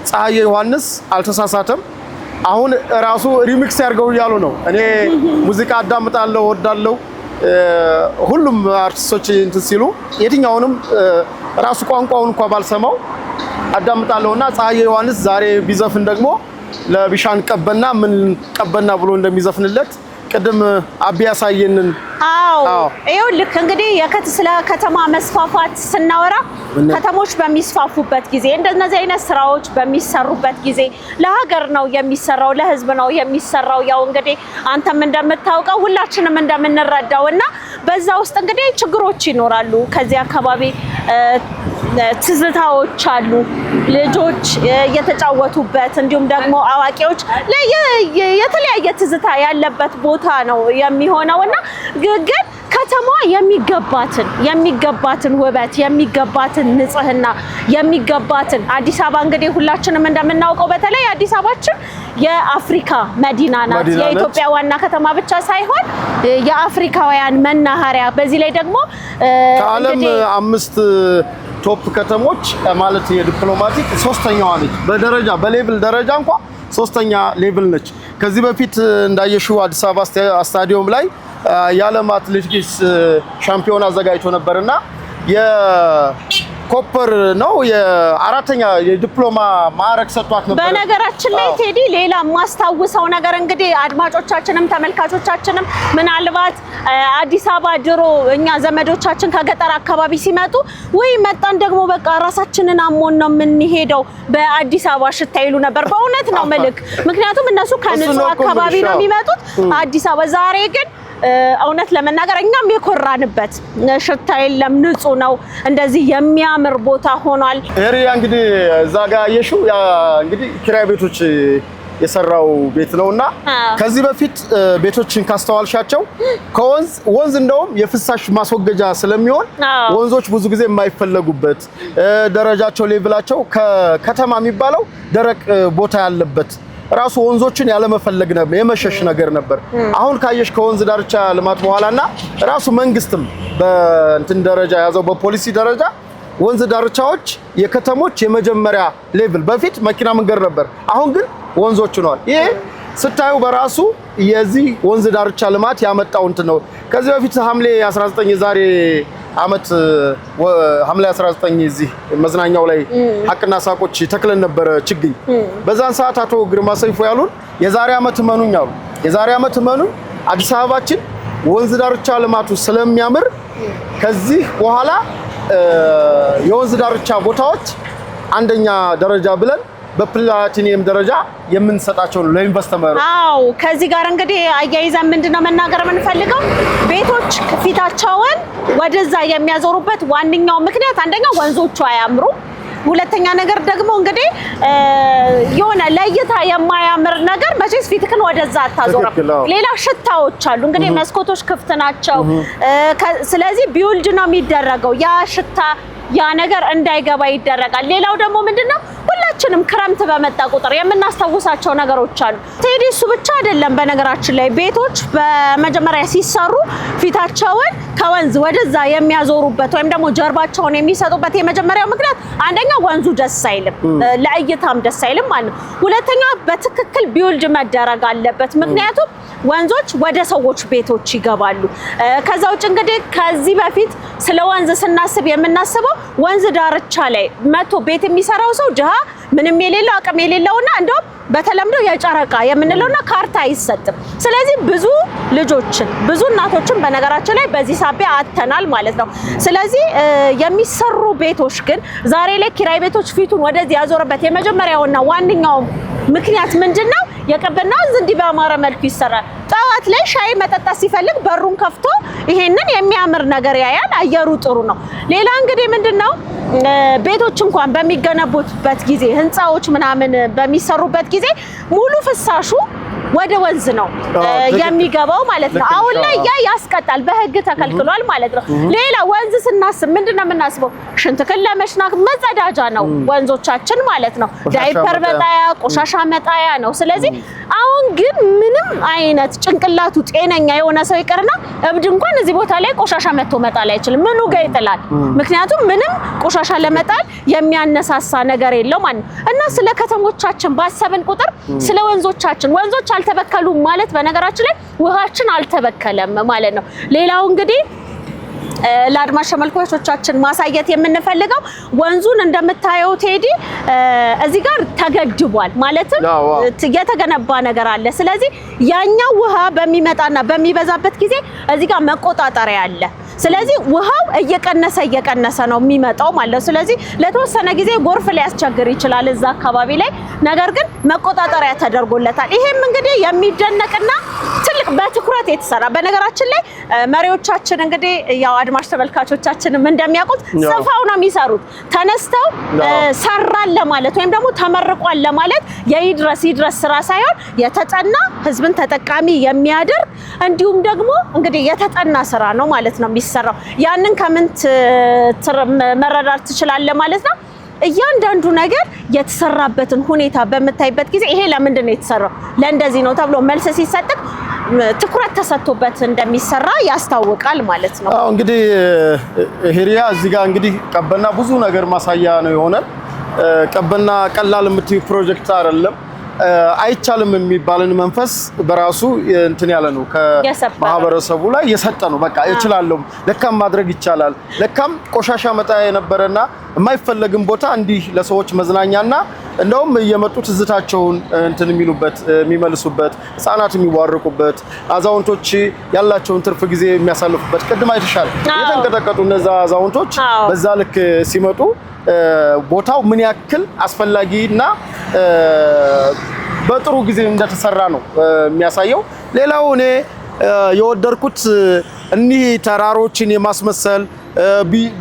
ፀሐዬ ዮሐንስ አልተሳሳተም። አሁን ራሱ ሪሚክስ ያርገው እያሉ ነው። እኔ ሙዚቃ አዳምጣለሁ፣ ወዳለሁ። ሁሉም አርቲስቶች እንትን ሲሉ የትኛውንም ራሱ ቋንቋውን እንኳን ባልሰማው አዳምጣለሁና ፀሐዬ ዮሐንስ ዛሬ ቢዘፍን ደግሞ ለቢሻን ቀበና ምን ቀበና ብሎ እንደሚዘፍንለት ቅድም አቢ ያሳየንን ይኸውልህ እንግዲህ ስለ ከተማ መስፋፋት ስናወራ ከተሞች በሚስፋፉበት ጊዜ እንደነዚህ አይነት ስራዎች በሚሰሩበት ጊዜ ለሀገር ነው የሚሰራው ለህዝብ ነው የሚሰራው ያው እንግዲህ አንተም እንደምታውቀው ሁላችንም እንደምንረዳውና በዛ ውስጥ እንግዲህ ችግሮች ይኖራሉ ከዚህ አካባቢ ትዝታዎች አሉ ልጆች የተጫወቱበት እንዲሁም ደግሞ አዋቂዎች የተለያየ ትዝታ ያለበት ቦታ ነው የሚሆነውና ግን ከተማ የሚገባትን ውበት የሚገባትን ንጽህና የሚገባትን አዲስ አበባ እንግዲህ ሁላችንም እንደምናውቀው በተለይ አዲስ አበባችን የአፍሪካ መዲና ናት የኢትዮጵያ ዋና ከተማ ብቻ ሳይሆን የአፍሪካውያን መናኸሪያ በዚህ ላይ ደግሞ ከዓለም 5 ቶፕ ከተሞች ማለት የዲፕሎማቲክ ሶስተኛዋ ነች በደረጃ በሌቭል ደረጃ እንኳን ሶስተኛ ሌቭል ነች ከዚህ በፊት እንዳየሽው አዲስ አበባ ስታዲየም ላይ የዓለም አትሌቲክስ ሻምፒዮን አዘጋጅቶ ነበርና የኮፐር ነው የአራተኛ የዲፕሎማ ማዕረግ ሰጥቷት ነበር በነገራችን ላይ ቴዲ ሌላ ማስተዋወሰው ነገር እንግዲህ አድማጮቻችንም ተመልካቾቻችንም ምናልባት አዲስ አበባ ድሮ እኛ ዘመዶቻችን ከገጠር አካባቢ ሲመጡ ወይ መጣን ደግሞ በቃ ራሳችንን አሞን ነው የምንሄደው በአዲስ አበባ ሽታ ይሉ ነበር በእውነት ነው መልክ ምክንያቱም እነሱ ከንጹህ አካባቢ ነው የሚመጡት አዲስ አበባ ዛሬ ግን እውነት ለመናገር እኛም የኮራንበት ሽታ የለም ንጹህ ነው እንደዚህ የሚያምር ቦታ ሆኗል ኤሪያ እንግዲህ እዛ ጋር ያየሽው ያ እንግዲህ ኪራይ ቤቶች የሰራው ቤት ነውና ከዚህ በፊት ቤቶችን ካስተዋልሻቸው ከወንዝ እንደውም የፍሳሽ ማስወገጃ ስለሚሆን ወንዞች ብዙ ጊዜ የማይፈለጉበት ደረጃቸው ሌቭላቸው ከከተማ የሚባለው ደረቅ ቦታ ያለበት ራሱ ወንዞችን ያለ መፈለግ ነበር የመሸሽ ነገር ነበር አሁን ካየሽ ከወንዝ ዳርቻ ልማት በኋላና ራሱ መንግስትም በእንትን ደረጃ ያዘው በፖሊሲ ደረጃ ወንዝ ዳርቻዎች የከተሞች የመጀመሪያ ሌቭል በፊት መኪና መንገድ ነበር አሁን ግን ወንዞች ሆነዋል ይሄ ስታዩ በራሱ የዚህ ወንዝ ዳርቻ ልማት ያመጣው እንት ነው ከዚህ በፊት ሐምሌ 19 የዛሬ አመት ሐምሌ 19 እዚህ መዝናኛው ላይ ሐቅና ሳቆች ተክለን ነበር ችግኝ በዛን ሰዓት አቶ ግርማ ሰይፉ ያሉን የዛሬ አመት መኑኝ አሉ የዛሬ አመት መኑኝ አዲስ አበባችን ወንዝ ዳርቻ ልማቱ ስለሚያምር ከዚህ በኋላ የወንዝ ዳርቻ ቦታዎች አንደኛ ደረጃ ብለን በፕላቲኒየም ደረጃ የምንሰጣቸው ነው ለኢንቨስተር አው ከዚህ ጋር እንግዲህ አያይዘን ምንድነው መናገር የምንፈልገው ቤቶች ፊታቸውን ወደዛ የሚያዞሩበት ዋንኛው ምክንያት አንደኛው ወንዞቹ አያምሩ ሁለተኛ ነገር ደግሞ እንግዲህ የሆነ ለይታ የማያምር ነገር መቼስ ፊትክን ወደዛ አታዞርም ሌላ ሽታዎች አሉ እንግዲህ መስኮቶች ክፍት ናቸው ስለዚህ ቢውልድ ነው የሚደረገው ያ ሽታ ያ ነገር እንዳይገባ ይደረጋል ሌላው ደግሞ ምንድነው ሁላችንም ክረምት በመጣ ቁጥር የምናስተውሳቸው ነገሮች አሉ ቴዲ እሱ ብቻ አይደለም በነገራችን ላይ ቤቶች በመጀመሪያ ሲሰሩ ፊታቸውን ከወንዝ ወደዛ የሚያዞሩበት ወይም ደግሞ ጀርባቸውን የሚሰጡበት የመጀመሪያው ምክንያት አንደኛ ወንዙ ደስ አይልም ለእይታም ደስ አይልም ማለት ሁለተኛ በትክክል ቢውልድ መደረግ አለበት ምክንያቱም ወንዞች ወደ ሰዎች ቤቶች ይገባሉ ከዛ ውጭ እንግዲህ ከዚህ በፊት ስለ ወንዝ ስናስብ የምናስበው ወንዝ ዳርቻ ላይ መቶ ቤት የሚሰራው ሰው ድሃ ምንም የሌለው አቅም የሌለውና እንደውም በተለምዶ የጨረቃ የምንለውና ካርታ አይሰጥም ስለዚህ ብዙ ልጆችን ብዙ እናቶችን በነገራችን ላይ በዚህ ሳቢያ አተናል ማለት ነው ስለዚህ የሚሰሩ ቤቶች ግን ዛሬ ላይ ኪራይ ቤቶች ፊቱን ወደዚህ ያዞረበት የመጀመሪያውና ዋንኛው ምክንያት ምንድነው የቀበና እንዲህ በአማረ መልኩ ይሰራል ጣዋት ላይ ሻይ መጠጣት ሲፈልግ በሩን ከፍቶ ይሄንን የሚያምር ነገር ያያል አየሩ ጥሩ ነው ሌላ እንግዲህ ምንድነው ቤቶች እንኳን በሚገነቡበት ጊዜ ህንጻዎች ምናምን በሚሰሩበት ጊዜ ሙሉ ፍሳሹ ወደ ወንዝ ነው የሚገባው ማለት ነው አሁን ላይ ያስቀጣል በህግ ተከልክሏል ማለት ነው ሌላ ወንዝ ስናስብ ምንድነው የምናስበው ሽንትክን ለመሽናት መጸዳጃ ነው ወንዞቻችን ማለት ነው ዳይፐር መጣያ ቆሻሻ መጣያ ነው ስለዚህ አሁን ግን ምንም አይነት ጭንቅላቱ ጤነኛ የሆነ ሰው ይቀርና እብድ እንኳን እዚህ ቦታ ላይ ቆሻሻ መጥቶ መጣል አይችልም ምኑ ጋር ይጥላል ምክንያቱም ምንም ቆሻሻ ለመጣል የሚያነሳሳ ነገር የለው ማለት እና ስለ ከተሞቻችን ባሰብን ቁጥር ስለ ወንዞቻችን ወንዞች አልተበከሉም ማለት በነገራችን ላይ ውሃችን አልተበከለም ማለት ነው ሌላው እንግዲህ ለአድማጭ ተመልካቾቻችን ማሳየት የምንፈልገው ወንዙን እንደምታየው ቴዲ እዚህ ጋር ተገድቧል ማለትም የተገነባ ነገር አለ ስለዚህ ያኛው ውሃ በሚመጣና በሚበዛበት ጊዜ እዚህ ጋር መቆጣጠሪያ አለ ስለዚህ ውሃው እየቀነሰ ነው የሚመጣው ማለት ስለዚህ ለተወሰነ ጊዜ ጎርፍ ሊያስቸግር ይችላል እዛ አካባቢ ላይ ነገር ግን መቆጣጠሪያ ተደርጎለታል ይሄም እንግዲህ የሚደነቅና ትልቅ በትኩረት የተሰራ በነገራችን ላይ መሪዎቻችን እንግዲህ ያው አድማጭ ተመልካቾቻችንም እንደሚያውቁት ጽፋው ነው የሚሰሩት ተነስተው ሰራል ለማለት ወይም ደግሞ ተመርቋል ለማለት ይድረስ ስራ ሳይሆን የተጠና ህዝብን ተጠቃሚ የሚያደርግ እንዲሁም ደግሞ እንግዲህ የተጠና ስራ ነው ማለት ነው የሚሰራው ያንን ከመንት መረዳት ትችላለህ ማለት ነው እያንዳንዱ ነገር የተሰራበትን ሁኔታ በመታይበት ጊዜ ይሄ ለምንድን ነው የተሰራው ለእንደዚህ ነው ተብሎ መልስ ሲሰጥ ትኩረት ተሰጥቶበት እንደሚሰራ ያስታውቃል ማለት ነው አዎ እንግዲህ ሄሪያ እዚህ ጋር እንግዲህ ቀበና ብዙ ነገር ማሳያ ነው የሆነ ቀበና ቀላል የምትዩ ፕሮጀክት አይደለም አይቻልም የሚባልን መንፈስ በራሱ እንትን ያለ ነው ከማህበረሰቡ ላይ የሰጠ ነው በቃ ይችላል ለካም ማድረግ ይቻላል ለካም ቆሻሻ መጣ የነበረና የማይፈለግም ቦታ እንዲህ ለሰዎች መዝናኛና እንደውም እየመጡ ትዝታቸውን እንትን የሚሉበት የሚመልሱበት ህፃናት የሚዋርቁበት አዛውንቶች ያላቸውን ትርፍ ጊዜ የሚያሳልፉበት ቅድም አይተሻል የተንቀጠቀጡ እነዛ አዛውንቶች በዛ ልክ ሲመጡ ቦታው ምን ያክል አስፈላጊና በጥሩ ጊዜ እንደተሰራ ነው የሚያሳየው ሌላው እኔ የወደርኩት እኒህ ተራሮችን የማስመሰል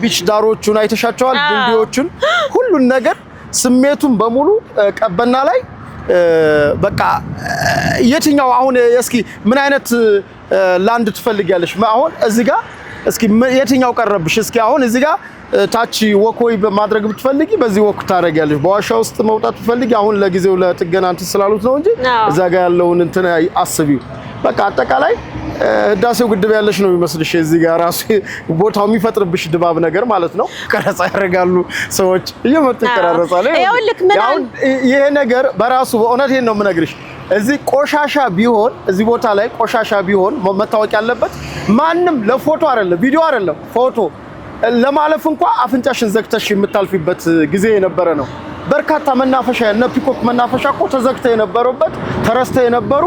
ቢች ዳሮቹን አይተሻቸዋል ድልድዮቹን ሁሉን ነገር ስሜቱን በሙሉ ቀበና ላይ በቃ የትኛው አሁን እስኪ ምን አይነት ላንድ ትፈልጊያለሽ አሁን እዚህ ጋር እስኪ የትኛው ቀረብሽ እስኪ አሁን እዚህ ጋር ታች ወኮይ በማድረግ ብትፈልጊ በዚህ ወክ ታረጋለሽ በዋሻ ውስጥ መውጣት ብትፈልጊ አሁን ለጊዜው ለጥገና እንትን ስላሉት ነው እንጂ እዛ ጋር ያለውን እንትን አስቢው በቃ አጠቃላይ ህዳሴው ግድብ ያለሽ ነው የሚመስልሽ እዚህ ጋር ራሱ ቦታው የሚፈጥርብሽ ድባብ ነገር ማለት ነው ቀረጻ ያደርጋሉ ሰዎች እየመጡ ይቀራረጻሉ ይሄ ነገር በራሱ በእውነቴን ነው የምነግርሽ እዚህ ቆሻሻ ቢሆን እዚህ ቦታ ላይ ቆሻሻ ቢሆን መታወቅ ያለበት ማንም ለፎቶ አይደለም ቪዲዮ አይደለም ፎቶ ለማለፍ እንኳን አፍንጫሽን ዘግተሽ የምታልፊበት ጊዜ የነበረ ነው በርካታ መናፈሻ እና ፒኮክ መናፈሻ እኮ ተዘግተው የነበሩበት ተረስተው የነበሩ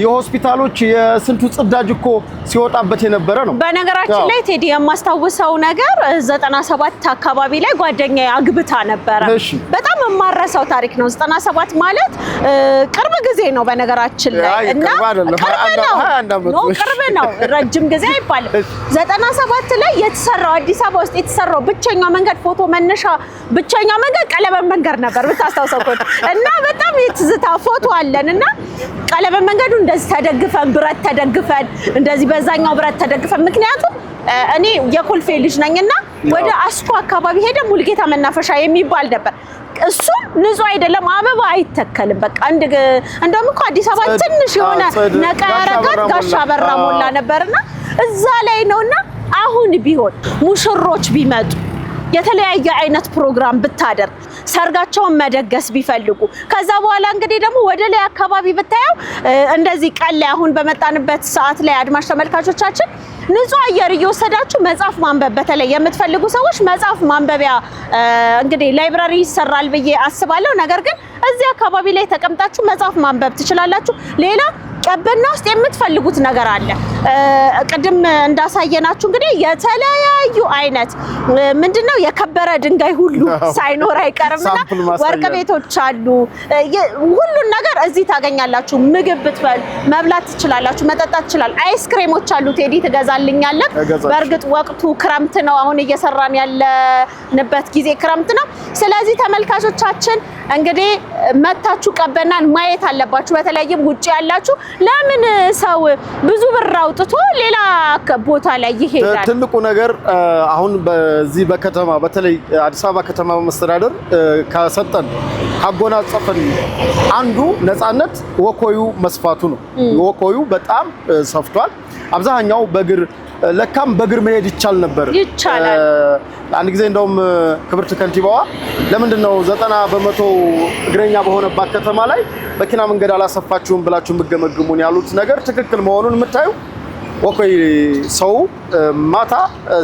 የሆስፒታሎች የስንቱ ጽዳጅ እኮ ሲወጣበት የነበረ ነው በነገራችን ላይ ቴዲ የማስታውሰው ነገር 97 አካባቢ ላይ ጓደኛዬ አግብታ ነበር በጣም የማረሳው ታሪክ ነው 97 ማለት ቅርብ ጊዜ ነው በነገራችን ላይ እና ቅርብ ነው ረጅም ጊዜ አይባልም 97 ላይ የተሰራው አዲስ አበባ ውስጥ የተሰራው ብቸኛው መንገድ ፎቶ መነሻ ብቸኛው መንገድ ቀለበት መንገድ ነበር ብታስታውሰው እና በጣም የትዝታ ፎቶ አለንና ቀለበት መንገዱ እንደዚህ ተደግፈን ብረት ተደግፈን እንደዚህ በዛኛው ብረት ተደግፈን ምክንያቱም እኔ የኮልፌ ልጅ ነኝና ወደ አስኮ አካባቢ ሄደ ሙልጌታ መናፈሻ የሚባል ነበር እሱ ንጹህ አይደለም አበባ አይተከልም በቃ እንደውም እኮ አዲስ አበባ ትንሽ የሆነ ነቃ ያረጋት ጋሻ በራ ሞላ ነበርና እዛ ላይ ነውና አሁን ቢሆን ሙሽሮች ቢመጡ የተለያየ አይነት ፕሮግራም ብታደርግ ሰርጋቸውን መደገስ ቢፈልጉ ከዛ በኋላ እንግዲህ ደግሞ ወደ ላይ አካባቢ ብታየው እንደዚህ ቀን ላይ አሁን በመጣንበት ሰዓት ላይ አድማጭ ተመልካቾቻችን ንጹህ አየር እየወሰዳችሁ መጽሐፍ ማንበብ በተለይ የምትፈልጉ ሰዎች መጽሐፍ ማንበቢያ እንግዲህ ላይብራሪ ይሰራል ብዬ አስባለሁ ነገር ግን እዚህ አካባቢ ላይ ተቀምጣችሁ መጽሐፍ ማንበብ ትችላላችሁ ሌላ ቀበና ውስጥ የምትፈልጉት ነገር አለ ቅድም እንዳሳየናችሁ እንግዲህ የተለያዩ አይነት ምንድነው የከበረ ድንጋይ ሁሉ ሳይኖር አይቀርምና ወርቅ ቤቶች አሉ ሁሉን ነገር እዚህ ታገኛላችሁ ምግብ ብትበሉ መብላት ትችላላችሁ መጠጣት ትችላላችሁ አይስክሬሞች አሉ ቴዲ ትገዛልኛለህ በእርግጥ ወቅቱ ክረምት ነው አሁን እየሰራን ያለንበት ጊዜ ክረምት ነው ስለዚህ ተመልካቾቻችን እንግዲህ መታችሁ ቀበናን ማየት አለባችሁ በተለይም ውጪ ያላችሁ ለምን ሰው ብዙ ብር አውጥቶ ሌላ ቦታ ላይ ይሄዳል ትልቁ ነገር አሁን በዚህ በከተማ በተለይ አዲስ አበባ ከተማ መስተዳደር ከሰጠን አጎናጸፈን አንዱ ነፃነት ወኮዩ መስፋቱ ነው ወኮዩ በጣም ሰፍቷል አብዛኛው በእግር ለካም በእግር መሄድ ይቻል ነበር ይቻላል አንድ ጊዜ እንደውም ክብርት ከንቲባዋ ለምንድነው 90% እግረኛ በሆነባት ከተማ ላይ መኪና መንገድ አላሰፋችሁም ብላችሁ ምገመግሙን ያሉት ነገር ትክክል መሆኑን የምታዩ ወኮይ ሰው ማታ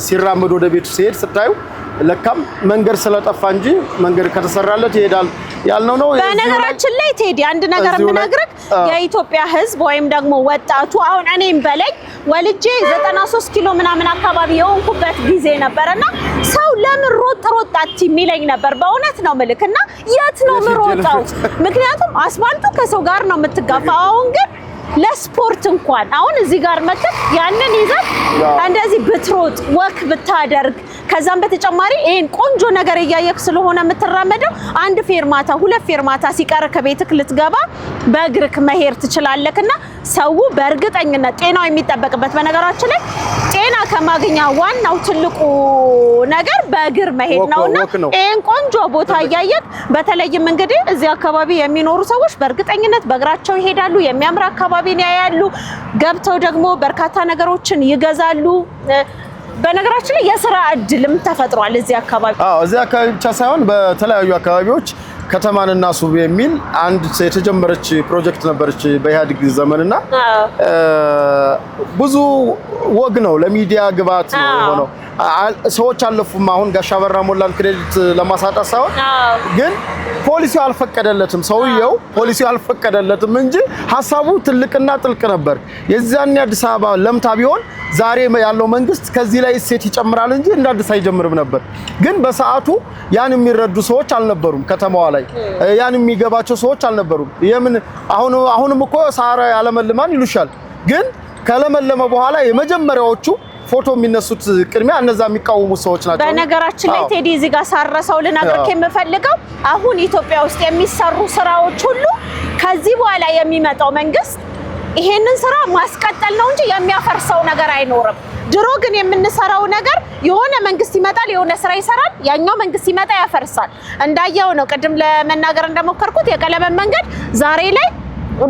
ሲራመድ ወደ ቤቱ ሲሄድ ስታዩ ለካም መንገድ ስለጠፋ እንጂ መንገድ ከተሰራለት ይሄዳል ያልነው ነው። በነገራችን ላይ ቴዲ አንድ ነገር የምነግርህ የኢትዮጵያ ሕዝብ ወይም ደግሞ ወጣቱ አሁን እኔም በለኝ ወልጄ 93 ኪሎ ምናምን አካባቢ የሆንኩበት ጊዜ ነበርና ሰው ለምን ሮጥ የሚለኝ ነበር። በእውነት ነው ምልክና የት ነው ምሮጣው? ምክንያቱም አስፋልቱ ከሰው ጋር ነው የምትጋፋው። አሁን ግን ለስፖርት እንኳን አሁን እዚህ ጋር መጥተህ ያንን ይዘህ እንደዚህ ብትሮጥ ወክ ብታደርግ ከዛም በተጨማሪ ይሄን ቆንጆ ነገር እያየክ ስለሆነ የምትራመደው አንድ ፌርማታ ሁለት ፌርማታ ሲቀር ከቤትክ ልትገባ በእግርክ መሄድ ትችላለክና ሰው በእርግጠኝነት ጤናው የሚጠበቅበት በነገራችን ላይ ጤና ከማግኛ ዋናው ትልቁ ነገር በእግር መሄድ ነውና ይሄን ቆንጆ ቦታ እያየክ በተለይም እንግዲህ እዚህ አካባቢ የሚኖሩ ሰዎች በእርግጠኝነት በእግራቸው ይሄዳሉ። የሚያምር አካባቢ ነው ያያሉ። ገብተው ደግሞ በርካታ ነገሮችን ይገዛሉ። በነገራችን ላይ የሥራ እድልም ተፈጥሯል እዚህ አካባቢ። እዚህ አካባቢ ብቻ ሳይሆን በተለያዩ አካባቢዎች ከተማንና ሱብ የሚል አንድ የተጀመረች ፕሮጀክት ነበረች በኢህአዴግ ዘመንና ብዙ ወግ ነው ለሚዲያ ግብዓት ነው የሆነው። ሰዎች አለፉም አሁን ጋሻ በራ ሞላን ክሬዲት ለማሳጣት ሳይሆን ግን ፖሊሲው አልፈቀደለትም። ሰውየው ፖሊሲው አልፈቀደለትም እንጂ ሐሳቡ ትልቅና ጥልቅ ነበር። የዛን አዲስ አበባ ለምታ ቢሆን ዛሬ ያለው መንግስት ከዚህ ላይ እሴት ይጨምራል እንጂ እንደ አዲስ አይጀምርም ነበር። ግን በሰዓቱ ያን የሚረዱ ሰዎች አልነበሩም። ከተማዋ ላይ ያን የሚገባቸው ሰዎች አልነበሩም። የምን አሁንም እኮ ሳራ ያለመልማን ይሉሻል። ግን ከለመለመ በኋላ የመጀመሪያዎቹ ፎቶ የሚነሱት ቅድሚያ እነዛ የሚቃወሙ ሰዎች ናቸው። በነገራችን ላይ ቴዲ እዚህ ጋር ሳረሰው ልነግርህ የምፈልገው አሁን ኢትዮጵያ ውስጥ የሚሰሩ ስራዎች ሁሉ ከዚህ በኋላ የሚመጣው መንግስት ይሄንን ስራ ማስቀጠል ነው እንጂ የሚያፈርሰው ነገር አይኖርም። ድሮ ግን የምንሰራው ነገር የሆነ መንግስት ይመጣል፣ የሆነ ስራ ይሰራል፣ ያኛው መንግስት ይመጣ ያፈርሳል። እንዳየው ነው ቅድም ለመናገር እንደሞከርኩት የቀለበት መንገድ ዛሬ ላይ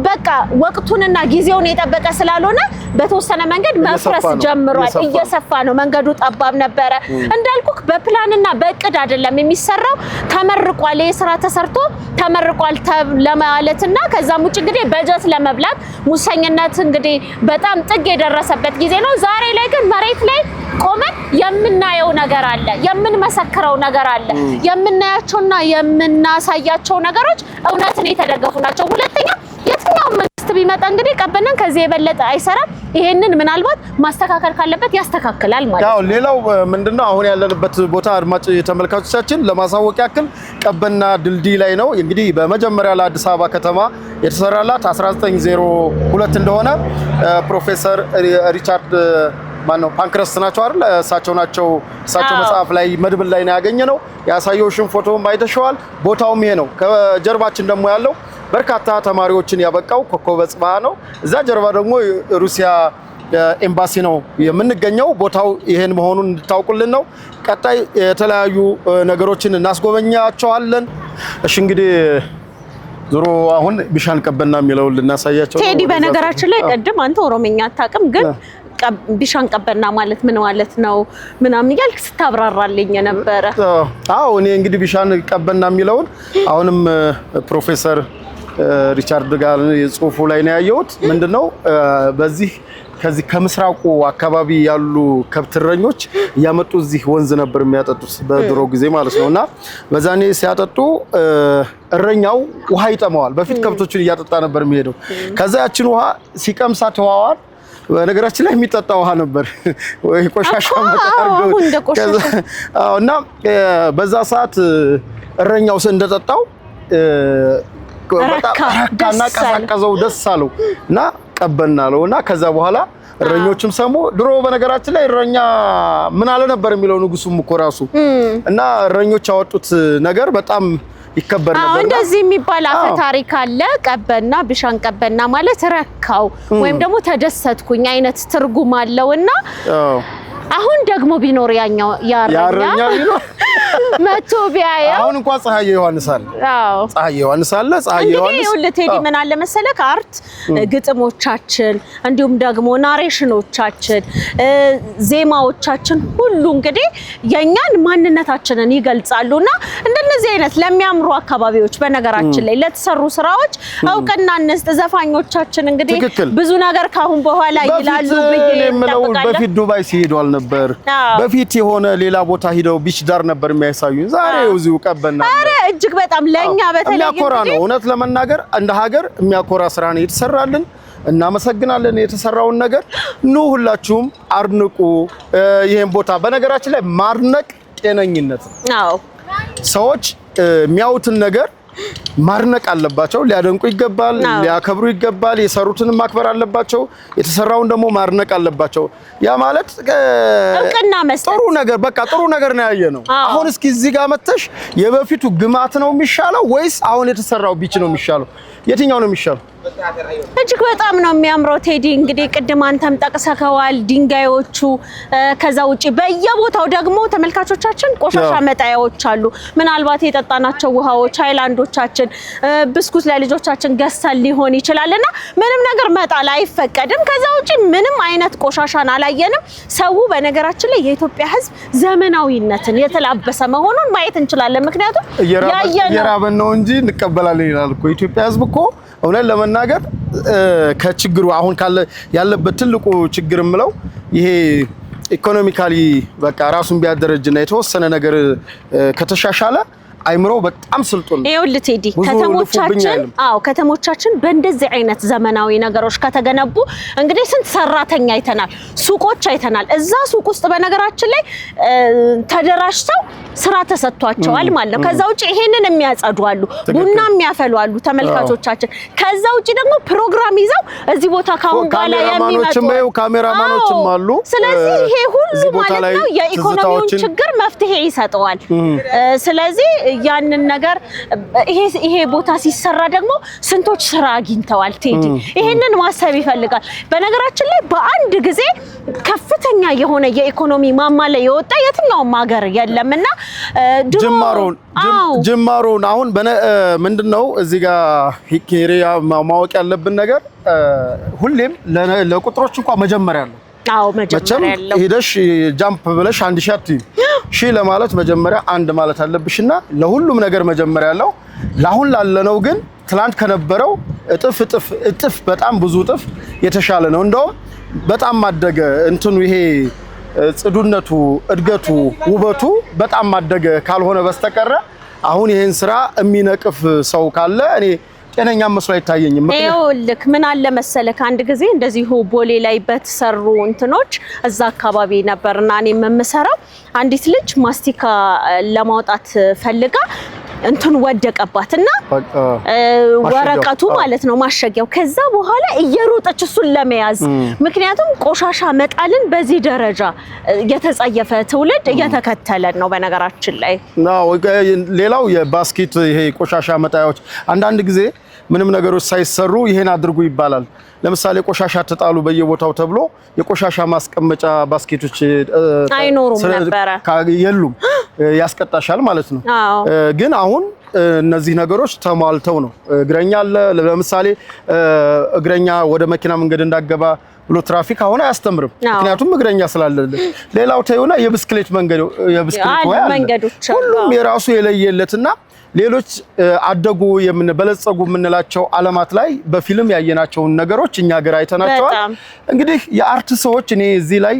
በቃ ወቅቱንና ጊዜውን የጠበቀ ስላልሆነ በተወሰነ መንገድ መፍረስ ጀምሯል። እየሰፋ ነው። መንገዱ ጠባብ ነበረ እንዳልኩክ በፕላንና በእቅድ አይደለም የሚሰራው። ተመርቋል፣ የስራ ተሰርቶ ተመርቋል ለማለትና ከዛም ውጭ እንግዲህ በጀት ለመብላት ሙሰኝነት እንግዲህ በጣም ጥግ የደረሰበት ጊዜ ነው። ዛሬ ላይ ግን መሬት ላይ ቆመን የምናየው ነገር አለ፣ የምንመሰክረው ነገር አለ። የምናያቸውና የምናሳያቸው ነገሮች እውነትን የተደገፉ ናቸው። ሁለተኛ የትኛው መንግስት ቢመጣ እንግዲህ ቀበናን ከዚህ የበለጠ አይሰራም። ይሄንን ምናልባት ማስተካከል ካለበት ያስተካክላል ማለት ነው። ሌላው ምንድነው አሁን ያለንበት ቦታ አድማጭ ተመልካቾቻችን ለማሳወቅ ያክል ቀበና ድልድይ ላይ ነው። እንግዲህ በመጀመሪያ ለአዲስ አበባ ከተማ የተሰራላት 1902 እንደሆነ ፕሮፌሰር ሪቻርድ ፓንክረስት ናቸው አይደል? እሳቸው መጽሐፍ ላይ መድብል ላይ ነው ያገኘነው። ያሳየውሽን ፎቶም አይተሽዋል። ቦታውም ይሄ ነው። ከጀርባችን ደግሞ ያለው በርካታ ተማሪዎችን ያበቃው ኮከበ ጽባህ ነው። እዛ ጀርባ ደግሞ ሩሲያ ኤምባሲ ነው የምንገኘው። ቦታው ይሄን መሆኑን እንድታውቁልን ነው። ቀጣይ የተለያዩ ነገሮችን እናስጎበኛቸዋለን። እሺ እንግዲህ ዞሮ አሁን ቢሻን ቀበና የሚለው ልናሳያቸው ቴዲ። በነገራችን ላይ ቀድም አንተ ኦሮምኛ አታውቅም ግን ቢሻን ቀበና ማለት ምን ማለት ነው ምናምን እያልክ ስታብራራልኝ ነበረ። እኔ እንግዲህ ቢሻን ቀበና የሚለውን አሁንም ፕሮፌሰር ሪቻርድ ጋር የጽሁፉ ላይ ነው ያየሁት። ምንድነው ከዚህ ከምስራቁ አካባቢ ያሉ ከብትረኞች እያመጡ እዚህ ወንዝ ነበር የሚያጠጡት በድሮ ጊዜ ማለት ነውና በዛኔ ሲያጠጡ እረኛው ውሃ ይጠማዋል። በፊት ከብቶችን እያጠጣ ነበር የሚሄደው። ከዛ ያችን ውሃ ሲቀምሳ ተዋዋል። በነገራችን ላይ የሚጠጣ ውሃ ነበር ወይ ቆሻሻ መጣርገው እና በዛ ሰዓት እረኛው እንደጠጣው በቃና ቀሳቀዘው ደስ አለው እና ቀበና አለውና ከዛ በኋላ እረኞችም ሰሙ። ድሮ በነገራችን ላይ እረኛ ምን አለ ነበር የሚለው ንጉሱም እኮ ራሱ እና እረኞች ያወጡት ነገር በጣም ይከበር ነበር። እንደዚህ የሚባል አፈ ታሪክ አለ። ቀበና ቢሻን ቀበና ማለት ረካው ወይም ደግሞ ተደሰትኩኝ አይነት ትርጉም አለውና አሁን ደግሞ ቢኖር ያኛው ያረኛ መቶ ቢያየው አሁን እንኳን ፀሐይ ዮሐንስ አለ። አዎ ፀሐይ ዮሐንስ አለ። ፀሐይ ዮሐንስ እንግዲህ ቴዲ ምን አለ መሰለህ አርት ግጥሞቻችን እንዲሁም ደግሞ ናሬሽኖቻችን ዜማዎቻችን ሁሉ እንግዲህ የኛን ማንነታችንን ይገልጻሉና እንደነዚህ አይነት ለሚያምሩ አካባቢዎች በነገራችን ላይ ለተሰሩ ስራዎች እውቅና እንስጥ። ዘፋኞቻችን እንግዲህ ብዙ ነገር ካሁን በኋላ ይላሉ በፊት ዱባይ ሲሄዱ አልነበር? በፊት የሆነ ሌላ ቦታ ሄደው ቢች ዳር ነበር የሚያሳዩን። ዛሬ እዚሁ ቀበና። አረ እጅግ በጣም ለኛ በተለይ የሚያኮራ ነው። እውነት ለመናገር እንደ ሀገር የሚያኮራ ስራ ነው የተሰራልን። እናመሰግናለን የተሰራውን ነገር። ኑ ሁላችሁም አድንቁ ይሄን ቦታ። በነገራችን ላይ ማድነቅ ጤነኝነት ነው። አዎ ሰዎች የሚያዩትን ነገር ማድነቅ አለባቸው። ሊያደንቁ ይገባል፣ ሊያከብሩ ይገባል። የሰሩትን ማክበር አለባቸው። የተሰራውን ደግሞ ማድነቅ አለባቸው። ያ ማለት እውቅና መስጠት ጥሩ ነገር በቃ ጥሩ ነገር ነው ያየነው። አሁን እስኪ እዚህ ጋር መተሽ የበፊቱ ግማት ነው የሚሻለው ወይስ አሁን የተሰራው ቢች ነው የሚሻለው? የትኛው ነው የሚሻለው? እጅግ በጣም ነው የሚያምረው ቴዲ። እንግዲህ ቅድም አንተም ጠቅሰከዋል ድንጋዮቹ። ከዛ ውጪ በየቦታው ደግሞ ተመልካቾቻችን ቆሻሻ መጣያዎች አሉ። ምናልባት የጠጣናቸው ውሃዎች፣ ሃይላንዶቻችን፣ ብስኩት ለልጆቻችን ገዝተን ሊሆን ይችላልና ምንም ነገር መጣል አይፈቀድም። ከዛ ውጪ ምንም አይነት ቆሻሻን አላየንም። ሰው በነገራችን ላይ የኢትዮጵያ ሕዝብ ዘመናዊነትን የተላበሰ መሆኑን ማየት እንችላለን። ምክንያቱም የራበን ነው እንጂ እንቀበላለን ይላል እኮ ኢትዮጵያ ሕዝብ እኮ እውነት ለመናገር ከችግሩ አሁን ያለበት ትልቁ ችግር ምለው ይሄ ኢኮኖሚካሊ በቃ ራሱን ቢያደረጅና የተወሰነ ነገር ከተሻሻለ አይምሮ በጣም ስልጡን ነው። ይኸውልህ ቴዲ ከተሞቻችን በእንደዚህ አይነት ዘመናዊ ነገሮች ከተገነቡ እንግዲህ ስንት ሰራተኛ አይተናል፣ ሱቆች አይተናል። እዛ ሱቅ ውስጥ በነገራችን ላይ ተደራጅተው ስራ ተሰጥቷቸዋል ማለት ነው። ከዛ ውጪ ይሄንን የሚያጸዱ አሉ፣ ቡና የሚያፈሉ አሉ ተመልካቾቻችን። ከዛ ውጪ ደግሞ ፕሮግራም ይዘው እዚህ ቦታ ካሁን በኋላ የሚመጡ ካሜራማኖችም አሉ። ስለዚህ ይሄ ሁሉ ማለት ነው የኢኮኖሚውን ችግር መፍትሄ ይሰጠዋል። ስለዚህ ያንን ነገር ይሄ ቦታ ሲሰራ ደግሞ ስንቶች ስራ አግኝተዋል ቴዲ። ይሄንን ማሰብ ይፈልጋል። በነገራችን ላይ በአንድ ጊዜ ከፍተኛ የሆነ የኢኮኖሚ ማማ ላይ የወጣ የትኛውም ሀገር የለምና ጅማሮን አሁን ምንድነው እዚህ ጋር ሂኬሪያ ማወቅ ያለብን ነገር ሁሌም ለቁጥሮች እንኳን መጀመሪያ ነው። አዎ መጀመሪያ ያለው ሄደሽ ጃምፕ ብለሽ አንድ ሺህ ለማለት መጀመሪያ አንድ ማለት አለብሽና ለሁሉም ነገር መጀመሪያ ያለው ለአሁን ላለነው ግን ትላንት ከነበረው እጥፍ በጣም ብዙ እጥፍ የተሻለ ነው። እንደውም በጣም ማደገ እንትኑ ይሄ ጽዱነቱ፣ እድገቱ፣ ውበቱ በጣም ማደገ ካልሆነ በስተቀር አሁን ይሄን ስራ የሚነቅፍ ሰው ካለ እኔ ጤነኛ መስሎ አይታየኝም። ይኸውልህ ምን አለ መሰለህ አንድ ጊዜ እንደዚሁ ቦሌ ላይ በተሰሩ እንትኖች እዛ አካባቢ ነበርና እኔ የምሰራው አንዲት ልጅ ማስቲካ ለማውጣት ፈልጋ እንትን ወደቀባትና ወረቀቱ ማለት ነው ማሸጊያው። ከዛ በኋላ እየሮጠች እሱን ለመያዝ ምክንያቱም ቆሻሻ መጣልን በዚህ ደረጃ የተጸየፈ ትውልድ እየተከተለን ነው በነገራችን ላይ። ሌላው የባስኬት ይሄ ቆሻሻ መጣያዎች አንዳንድ ጊዜ ምንም ነገሮች ሳይሰሩ ይሄን አድርጉ ይባላል። ለምሳሌ ቆሻሻ ተጣሉ በየቦታው ተብሎ የቆሻሻ ማስቀመጫ ባስኬቶች አይኖሩም ነበር፣ የሉም፣ ያስቀጣሻል ማለት ነው። ግን አሁን እነዚህ ነገሮች ተሟልተው ነው። እግረኛ አለ። ለምሳሌ እግረኛ ወደ መኪና መንገድ እንዳገባ ብሎ ትራፊክ አሁን አያስተምርም፣ ምክንያቱም እግረኛ ስላለለ። ሌላው ተይውና የብስክሌት መንገዶች ሁሉም የራሱ የለየለትና ሌሎች አደጉ በለጸጉ የምንላቸው ዓለማት ላይ በፊልም ያየናቸውን ነገሮች እኛ ሀገር አይተናቸዋል። እንግዲህ የአርት ሰዎች እኔ እዚህ ላይ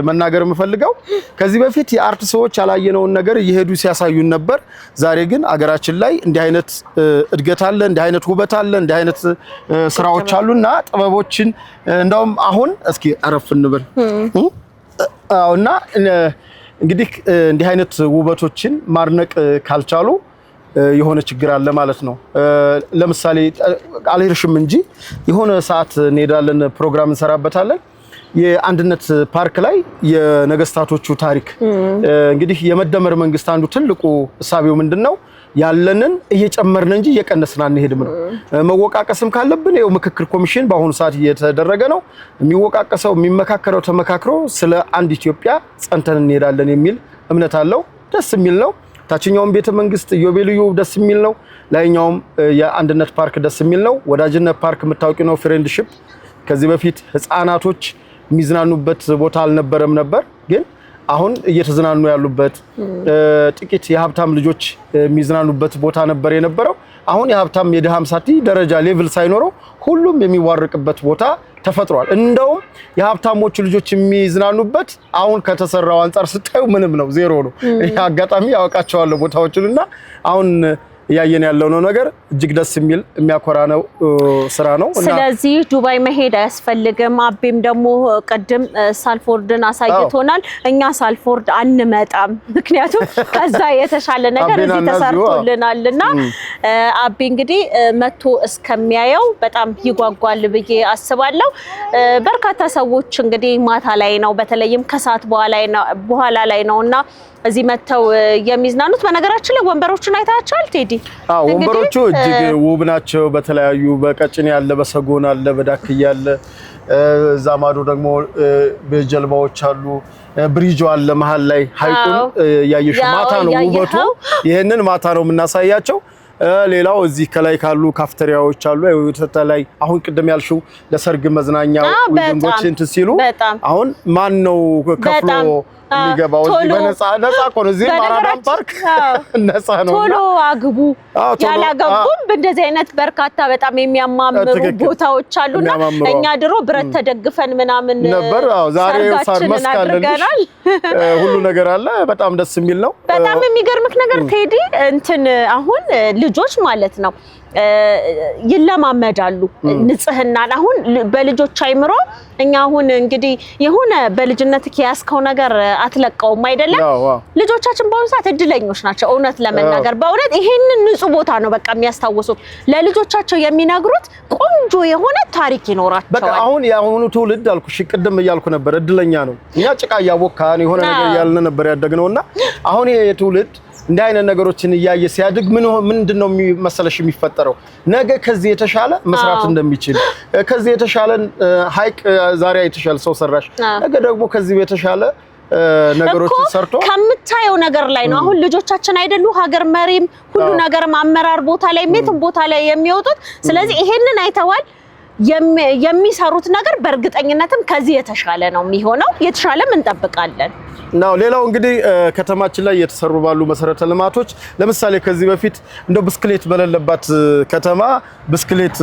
መናገር የምፈልገው ከዚህ በፊት የአርት ሰዎች ያላየነውን ነገር እየሄዱ ሲያሳዩን ነበር። ዛሬ ግን አገራችን ላይ እንዲህ አይነት እድገት አለ፣ እንዲህ አይነት ውበት አለ፣ እንዲህ አይነት ስራዎች አሉና ጥበቦችን እንደውም አሁን እስኪ አረፍ እንበል እና እንግዲህ እንዲህ አይነት ውበቶችን ማድነቅ ካልቻሉ የሆነ ችግር አለ ማለት ነው። ለምሳሌ አልሄድሽም እንጂ የሆነ ሰዓት እንሄዳለን፣ ፕሮግራም እንሰራበታለን። የአንድነት ፓርክ ላይ የነገስታቶቹ ታሪክ እንግዲህ የመደመር መንግስት አንዱ ትልቁ እሳቤው ምንድነው? ያለንን እየጨመርን እንጂ እየቀነስን አንሄድም ነው። መወቃቀስም ካለብን ይኸው ምክክር ኮሚሽን በአሁኑ ሰዓት እየተደረገ ነው። የሚወቃቀሰው የሚመካከረው ተመካክሮ ስለ አንድ ኢትዮጵያ ጸንተን እንሄዳለን የሚል እምነት አለው። ደስ የሚል ነው። ታችኛውም ቤተ መንግስት ኢዮቤልዩ ደስ የሚል ነው። ላይኛውም የአንድነት ፓርክ ደስ የሚል ነው። ወዳጅነት ፓርክ የምታውቂው ነው። ፍሬንድሺፕ ከዚህ በፊት ህፃናቶች የሚዝናኑበት ቦታ አልነበረም ነበር፣ ግን አሁን እየተዝናኑ ያሉበት ጥቂት የሀብታም ልጆች የሚዝናኑበት ቦታ ነበር የነበረው። አሁን የሀብታም የድሃም ሳቲ ደረጃ ሌቭል ሳይኖረው ሁሉም የሚዋርቅበት ቦታ ተፈጥሯል። እንደውም የሀብታሞች ልጆች የሚዝናኑበት አሁን ከተሰራው አንፃር ስታዩ ምንም ነው፣ ዜሮ ነው። ይሄ አጋጣሚ ያውቃቸዋለሁ ቦታዎችንና አሁን ያየን ያለው ነው ነገር እጅግ ደስ የሚል የሚያኮራ ነው ስራ ነው። ስለዚህ ዱባይ መሄድ አያስፈልግም። አቤም ደግሞ ቅድም ሳልፎርድን አሳይቶናል። እኛ ሳልፎርድ አንመጣም፣ ምክንያቱም ከዛ የተሻለ ነገር እዚህ ተሰርቶልናልና አቤ እንግዲህ መቶ እስከሚያየው በጣም ይጓጓል ብዬ አስባለሁ። በርካታ ሰዎች እንግዲህ ማታ ላይ ነው በተለይም ከሰዓት በኋላ ላይ ነውና እዚህ መተው የሚዝናኑት። በነገራችን ላይ ወንበሮችን አይታችኋል ቴዲ? አዎ ወንበሮቹ እጅግ ውብ ናቸው። በተለያዩ በቀጭን ያለ፣ በሰጎን አለ፣ በዳክያ አለ፣ ዛማዶ ደግሞ በጀልባዎች አሉ፣ ብሪጆ አለ መሃል ላይ ሀይቁን ያየሽ ማታ ነው ውበቱ። ይሄንን ማታ ነው የምናሳያቸው። ሌላው እዚህ ከላይ ካሉ ካፍተሪያዎች አሉ። ላይ አሁን ቅድም ያልሽው ለሰርግ መዝናኛ ወንዶች እንትን ሲሉ አሁን ማን ነው ከፍሎ የሚገባው? እዚህ በነፃ እኮ ነው። እዚህ ማራዳም ፓርክ ነፃ ነው። ቶሎ አግቡ ያላገቡም እንደዚህ አይነት በርካታ በጣም የሚያማምሩ ቦታዎች አሉና እኛ ድሮ ብረት ተደግፈን ምናምን ነበር። ዛሬ ሳር መስካለልሽ ሁሉ ነገር አለ። በጣም ደስ የሚል ነው። በጣም የሚገርምክ ነገር ቴዲ እንትን አሁን ልጆች ማለት ነው ይለማመዳሉ ንጽህናን። አሁን በልጆች አይምሮ እኛ አሁን እንግዲህ የሆነ በልጅነት ያስከው ነገር አትለቀውም አይደለም። ልጆቻችን በአሁኑ ሰዓት እድለኞች ናቸው እውነት ለመናገር። በእውነት ይሄንን ንጹህ ቦታ ነው በቃ የሚያስታውሱት። ለልጆቻቸው የሚነግሩት ቆንጆ የሆነ ታሪክ ይኖራቸዋል። በቃ አሁን የአሁኑ ትውልድ አልኩሽ ቅድም እያልኩ ነበር እድለኛ ነው። እኛ ጭቃ እያቦካን የሆነ ነገር ያልነ ነበር ያደግነውና አሁን ይሄ ትውልድ እንደ አይነት ነገሮችን እያየ ሲያድግ ምንድነው መሰለሽ የሚፈጠረው ነገ ከዚህ የተሻለ መስራት እንደሚችል ከዚህ የተሻለ ሀይቅ ዛሬ የተሻለ ሰው ሰራሽ ነገ ደግሞ ከዚህ የተሻለ ነገሮችን ሰርቶ ከምታየው ነገር ላይ ነው። አሁን ልጆቻችን አይደሉ ሀገር መሪም ሁሉ ነገር አመራር ቦታ ላይ ሜትም ቦታ ላይ የሚወጡት። ስለዚህ ይሄንን አይተዋል። የሚሰሩት ነገር በእርግጠኝነትም ከዚህ የተሻለ ነው የሚሆነው። የተሻለም እንጠብቃለን ነው። ሌላው እንግዲህ ከተማችን ላይ የተሰሩ ባሉ መሰረተ ልማቶች ለምሳሌ ከዚህ በፊት እንደው ብስክሌት በሌለባት ከተማ ብስክሌት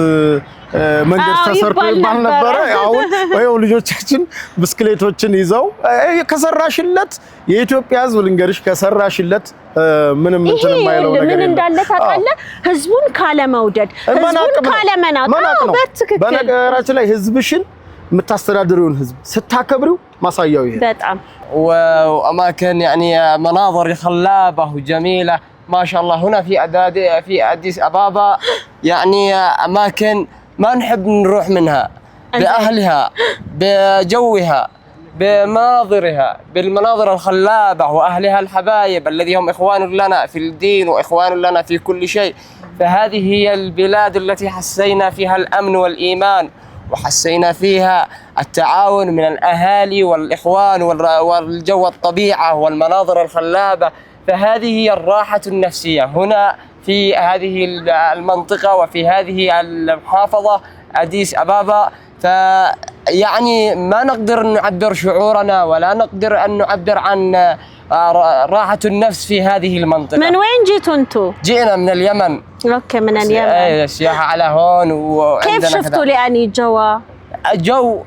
መንገድ ተሰርቶ ይባል ነበር። አሁን ወይው ልጆቻችን ብስክሌቶችን ይዘው ከሰራሽለት የኢትዮጵያ ሕዝብ ልንገርሽ ከሰራሽለት ምንም እንትን የማይለው ነገር ምን እንዳለ ታውቃለህ? ህዝቡን ካለመውደድ ህዝቡን ካለመናቅ ነው። በነገራችን ላይ ህዝብሽን የምታስተዳድሪውን ህዝብ ስታከብሪው ማሳያው ይሄ በጣም وأماكن يعني مناظر خلابة وجميلة ما شاء الله. هنا في أديس أبابا يعني أماكن ما نحب نروح منها بأهلها بجوها بمناظرها بالمناظر الخلابة وأهلها الحبايب الذي هم إخوان لنا في الدين وإخوان لنا في كل شيء. فهذه هي البلاد التي حسينا فيها الأمن والإيمان وحسينا فيها التعاون من الأهالي والإخوان والجو الطبيعة والمناظر الخلابة. فهذه هي الراحة النفسية هنا في هذه المنطقة وفي هذه المحافظة أديس أبابا. فيعني ما نقدر نعبر شعورنا ولا نقدر أن نعبر عن راحة النفس في هذه المنطقة. من وين جيتوا انتوا؟ جئنا من اليمن. اوكي من اليمن. ايه السياحة على هون كيف شفتوا يعني الجو؟ الجو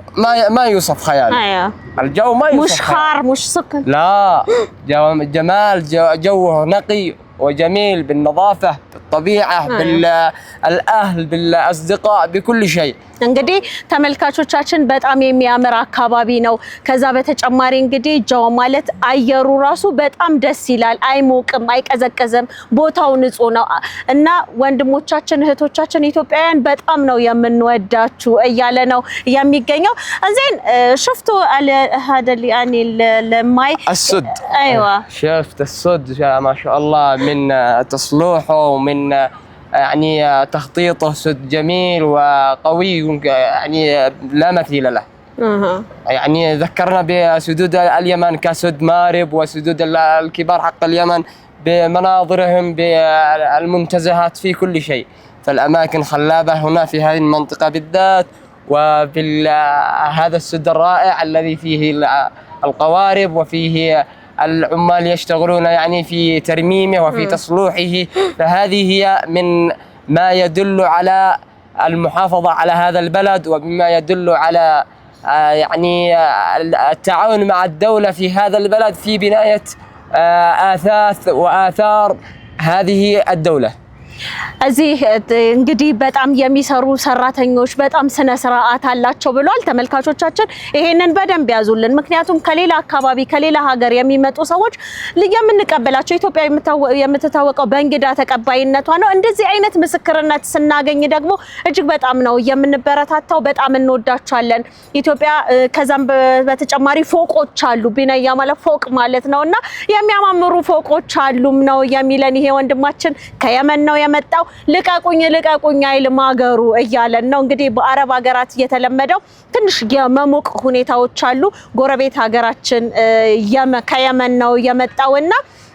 ما يوصف خيالي. ايوه الجو ما يوصف مش حار مش سخن. لا جمال جوه نقي وجميل بالنظافة بالطبيعة بالأهل بالأصدقاء بكل شيء. እንግዲህ ተመልካቾቻችን በጣም የሚያምር አካባቢ ነው። ከዛ በተጨማሪ እንግዲህ ጃው ማለት አየሩ ራሱ በጣም ደስ ይላል። አይሞቅም፣ አይቀዘቀዘም፣ ቦታው ንጹህ ነው እና ወንድሞቻችን እህቶቻችን ኢትዮጵያውያን በጣም ነው የምንወዳችሁ እያለ ነው የሚገኘው። እዚህን شفتوا هذا اللي يعني الماي السد. ايوه شفت السد ما شاء الله من تصلوحه ومن يعني تخطيطه سد جميل وقوي يعني لا مثيل له. يعني ذكرنا بسدود اليمن كسد مارب وسدود الكبار حق اليمن بمناظرهم بالمنتزهات في كل شيء. فالأماكن خلابة هنا في هذه المنطقة بالذات، وفي هذا السد الرائع الذي فيه القوارب وفيه العمال يشتغلون يعني في ترميمه وفي تصليحه. فهذه هي من ما يدل على المحافظة على هذا البلد، وبما يدل على يعني التعاون مع الدولة في هذا البلد في بناية آثاث وآثار هذه الدولة. እዚህ እንግዲህ በጣም የሚሰሩ ሰራተኞች በጣም ስነ ስርዓት አላቸው ብሏል። ተመልካቾቻችን ይሄንን በደንብ ያዙልን። ምክንያቱም ከሌላ አካባቢ ከሌላ ሀገር የሚመጡ ሰዎች የምንቀበላቸው ኢትዮጵያ የምትታወቀው በእንግዳ ተቀባይነቷ ነው። እንደዚህ አይነት ምስክርነት ስናገኝ ደግሞ እጅግ በጣም ነው የምንበረታታው። በጣም እንወዳቸዋለን። ኢትዮጵያ ከዛም በተጨማሪ ፎቆች አሉ። ቢነያ ማለት ፎቅ ማለት ነውና የሚያማምሩ ፎቆች አሉም ነው የሚለን ይሄ ወንድማችን ከየመን ነው የመጣው። ልቀቁኝ አይልም ሀገሩ እያለን ነው። እንግዲህ በአረብ ሀገራት እየተለመደው ትንሽ የመሞቅ ሁኔታዎች አሉ። ጎረቤት ሀገራችን ከየመን ነው የመጣውና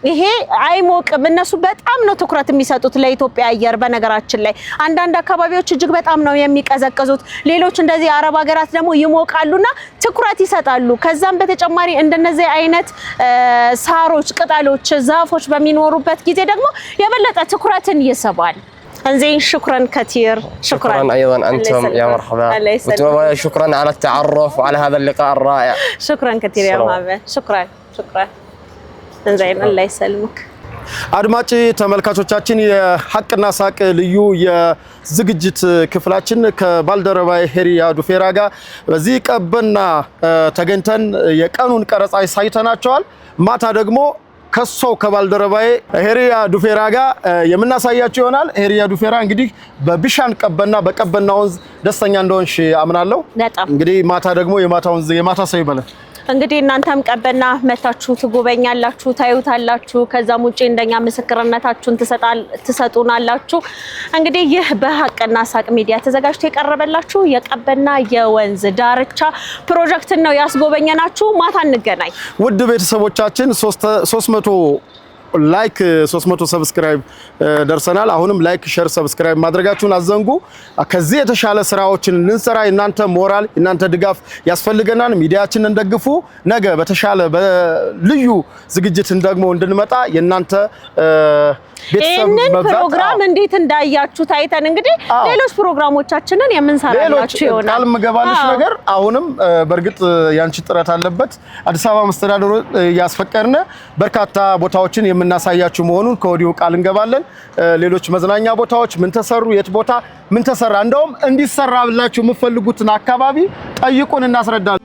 ይሄ አይሞቅም። እነሱ በጣም ነው ትኩረት የሚሰጡት ለኢትዮጵያ አየር። በነገራችን ላይ አንዳንድ አካባቢዎች እጅግ በጣም ነው የሚቀዘቅዙት፣ ሌሎች እንደዚህ አረብ ሀገራት ደግሞ ይሞቃሉና ትኩረት ይሰጣሉ። ከዛም በተጨማሪ እንደነዚህ አይነት ሳሮች፣ ቅጠሎች፣ ዛፎች በሚኖሩበት ጊዜ ደግሞ የበለጠ ትኩረትን ይስባል። انزين شكرا كثير. شكرا ايضا انتم يا مرحبا، وشكرا على التعرف وعلى هذا اللقاء الرائع. شكرا كثير يا محمد. شكرا انزين الله يسلمك. አድማጭ ተመልካቾቻችን የሐቅና ሳቅ ልዩ የዝግጅት ክፍላችን ከባልደረባይ ሄሪያ ዱፌራ ጋር በዚህ ቀበና ተገኝተን የቀኑን ቀረጻ ሳይተናቸዋል። ማታ ደግሞ ከሶው ከባልደረባይ ሄሪያ ዱፌራ ጋር የምናሳያችሁ ይሆናል። ሄሪያ ዱፌራ እንግዲህ በቢሻን ቀበና በቀበና ወንዝ ደስተኛ እንደሆንሽ አምናለሁ። እንግዲህ ማታ ደግሞ የማታ ወንዝ የማታ ሰው ይበላል። እንግዲህ እናንተም ቀበና መታችሁ ትጎበኛላችሁ፣ ታዩታላችሁ። ከዛም ውጪ እንደኛ ምስክርነታችሁን ትሰጡናላችሁ። እንግዲህ ይህ በሐቅና ሳቅ ሚዲያ ተዘጋጅቶ የቀረበላችሁ የቀበና የወንዝ ዳርቻ ፕሮጀክት ነው ያስጎበኘናችሁ። ማታ እንገናኝ። ውድ ቤተሰቦቻችን 300 ላይክ 300 ሰብስክራይብ ደርሰናል። አሁንም ላይክ ሼር ሰብስክራይብ ማድረጋችሁን አዘንጉ። ከዚህ የተሻለ ስራዎችን ልንሰራ እናንተ ሞራል እናንተ ድጋፍ ያስፈልገናል። ሚዲያችንን ደግፉ። ነገ በተሻለ በልዩ ዝግጅትን ደግሞ እንድንመጣ የናንተ ቤተሰብ ፕሮግራም እንዴት እንዳያችሁ ታይተን እንግዲህ ሌሎች ፕሮግራሞቻችንን የምንሰራላችሁ ይሆናል። ቃል መገባልሽ ነገር አሁንም በርግጥ ያንቺ ጥረት አለበት። አዲስ አበባ መስተዳድሩ ያስፈቀደነ በርካታ ቦታዎችን የምናሳያችሁ መሆኑን ከወዲሁ ቃል እንገባለን። ሌሎች መዝናኛ ቦታዎች ምን ተሰሩ፣ የት ቦታ ምን ተሰራ፣ እንደውም እንዲሰራላችሁ የምትፈልጉትን አካባቢ ጠይቁን እናስረዳለን።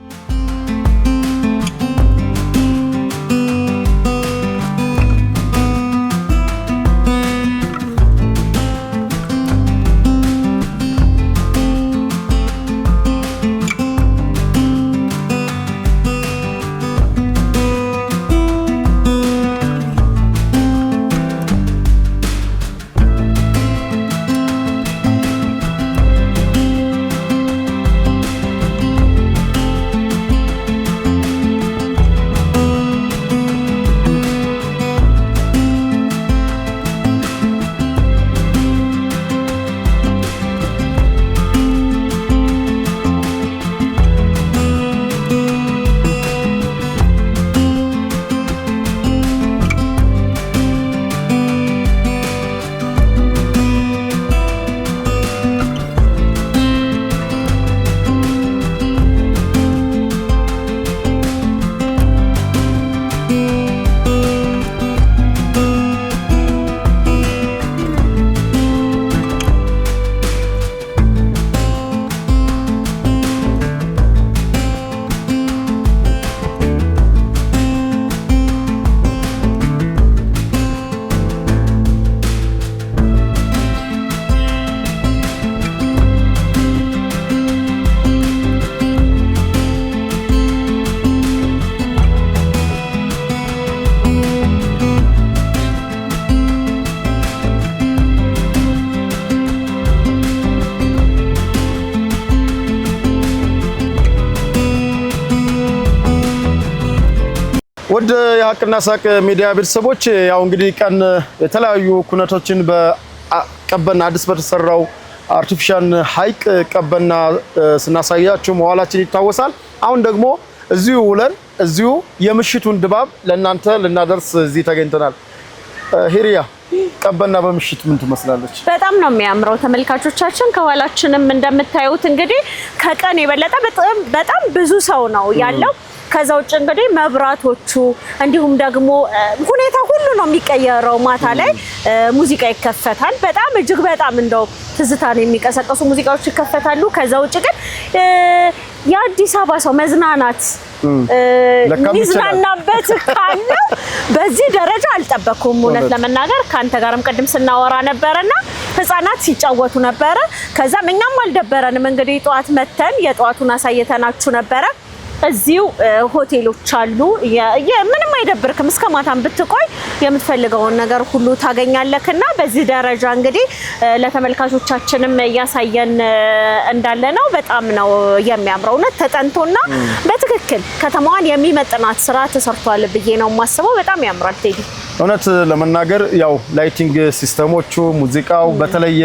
ወደ የሀቅና ሳቅ ሚዲያ ቤተሰቦች ያው እንግዲህ ቀን የተለያዩ ኩነቶችን በቀበና አዲስ በተሰራው አርቲፊሻል ሐይቅ ቀበና ስናሳያችሁ መዋላችን ይታወሳል። አሁን ደግሞ እዚሁ ውለን እዚሁ የምሽቱን ድባብ ለእናንተ ልናደርስ እዚህ ተገኝተናል። ሂሪያ ቀበና በምሽት ምን ትመስላለች? በጣም ነው የሚያምረው ተመልካቾቻችን። ከኋላችንም እንደምታዩት እንግዲህ ከቀን የበለጠ በጣም ብዙ ሰው ነው ያለው። ከዛ ውጭ እንግዲህ መብራቶቹ እንዲሁም ደግሞ ሁኔታ ሁሉ ነው የሚቀየረው። ማታ ላይ ሙዚቃ ይከፈታል። በጣም እጅግ በጣም እንደው ትዝታን የሚቀሰቀሱ ሙዚቃዎች ይከፈታሉ። ከዛ ውጭ ግን የአዲስ አበባ ሰው መዝናናት ሚዝናናበት ካለው በዚህ ደረጃ አልጠበኩም። እውነት ለመናገር ካንተ ጋርም ቅድም ስናወራ ነበርና ህፃናት ሲጫወቱ ነበረ። ከዛም እኛም አልደበረንም። እንግዲህ ጧት መተን የጧቱን አሳይተናችሁ ነበረ። እዚሁ ሆቴሎች አሉ። ምንም አይደብርክም። እስከ ማታም ብትቆይ የምትፈልገውን ነገር ሁሉ ታገኛለክና በዚህ ደረጃ እንግዲህ ለተመልካቾቻችንም እያሳየን እንዳለ ነው። በጣም ነው የሚያምረው። እውነት ተጠንቶና በትክክል ከተማዋን የሚመጥናት ስራ ተሰርቷል ብዬ ነው የማስበው። በጣም ያምራል ቴዲ። እውነት ለመናገር ያው ላይቲንግ ሲስተሞቹ፣ ሙዚቃው በተለየ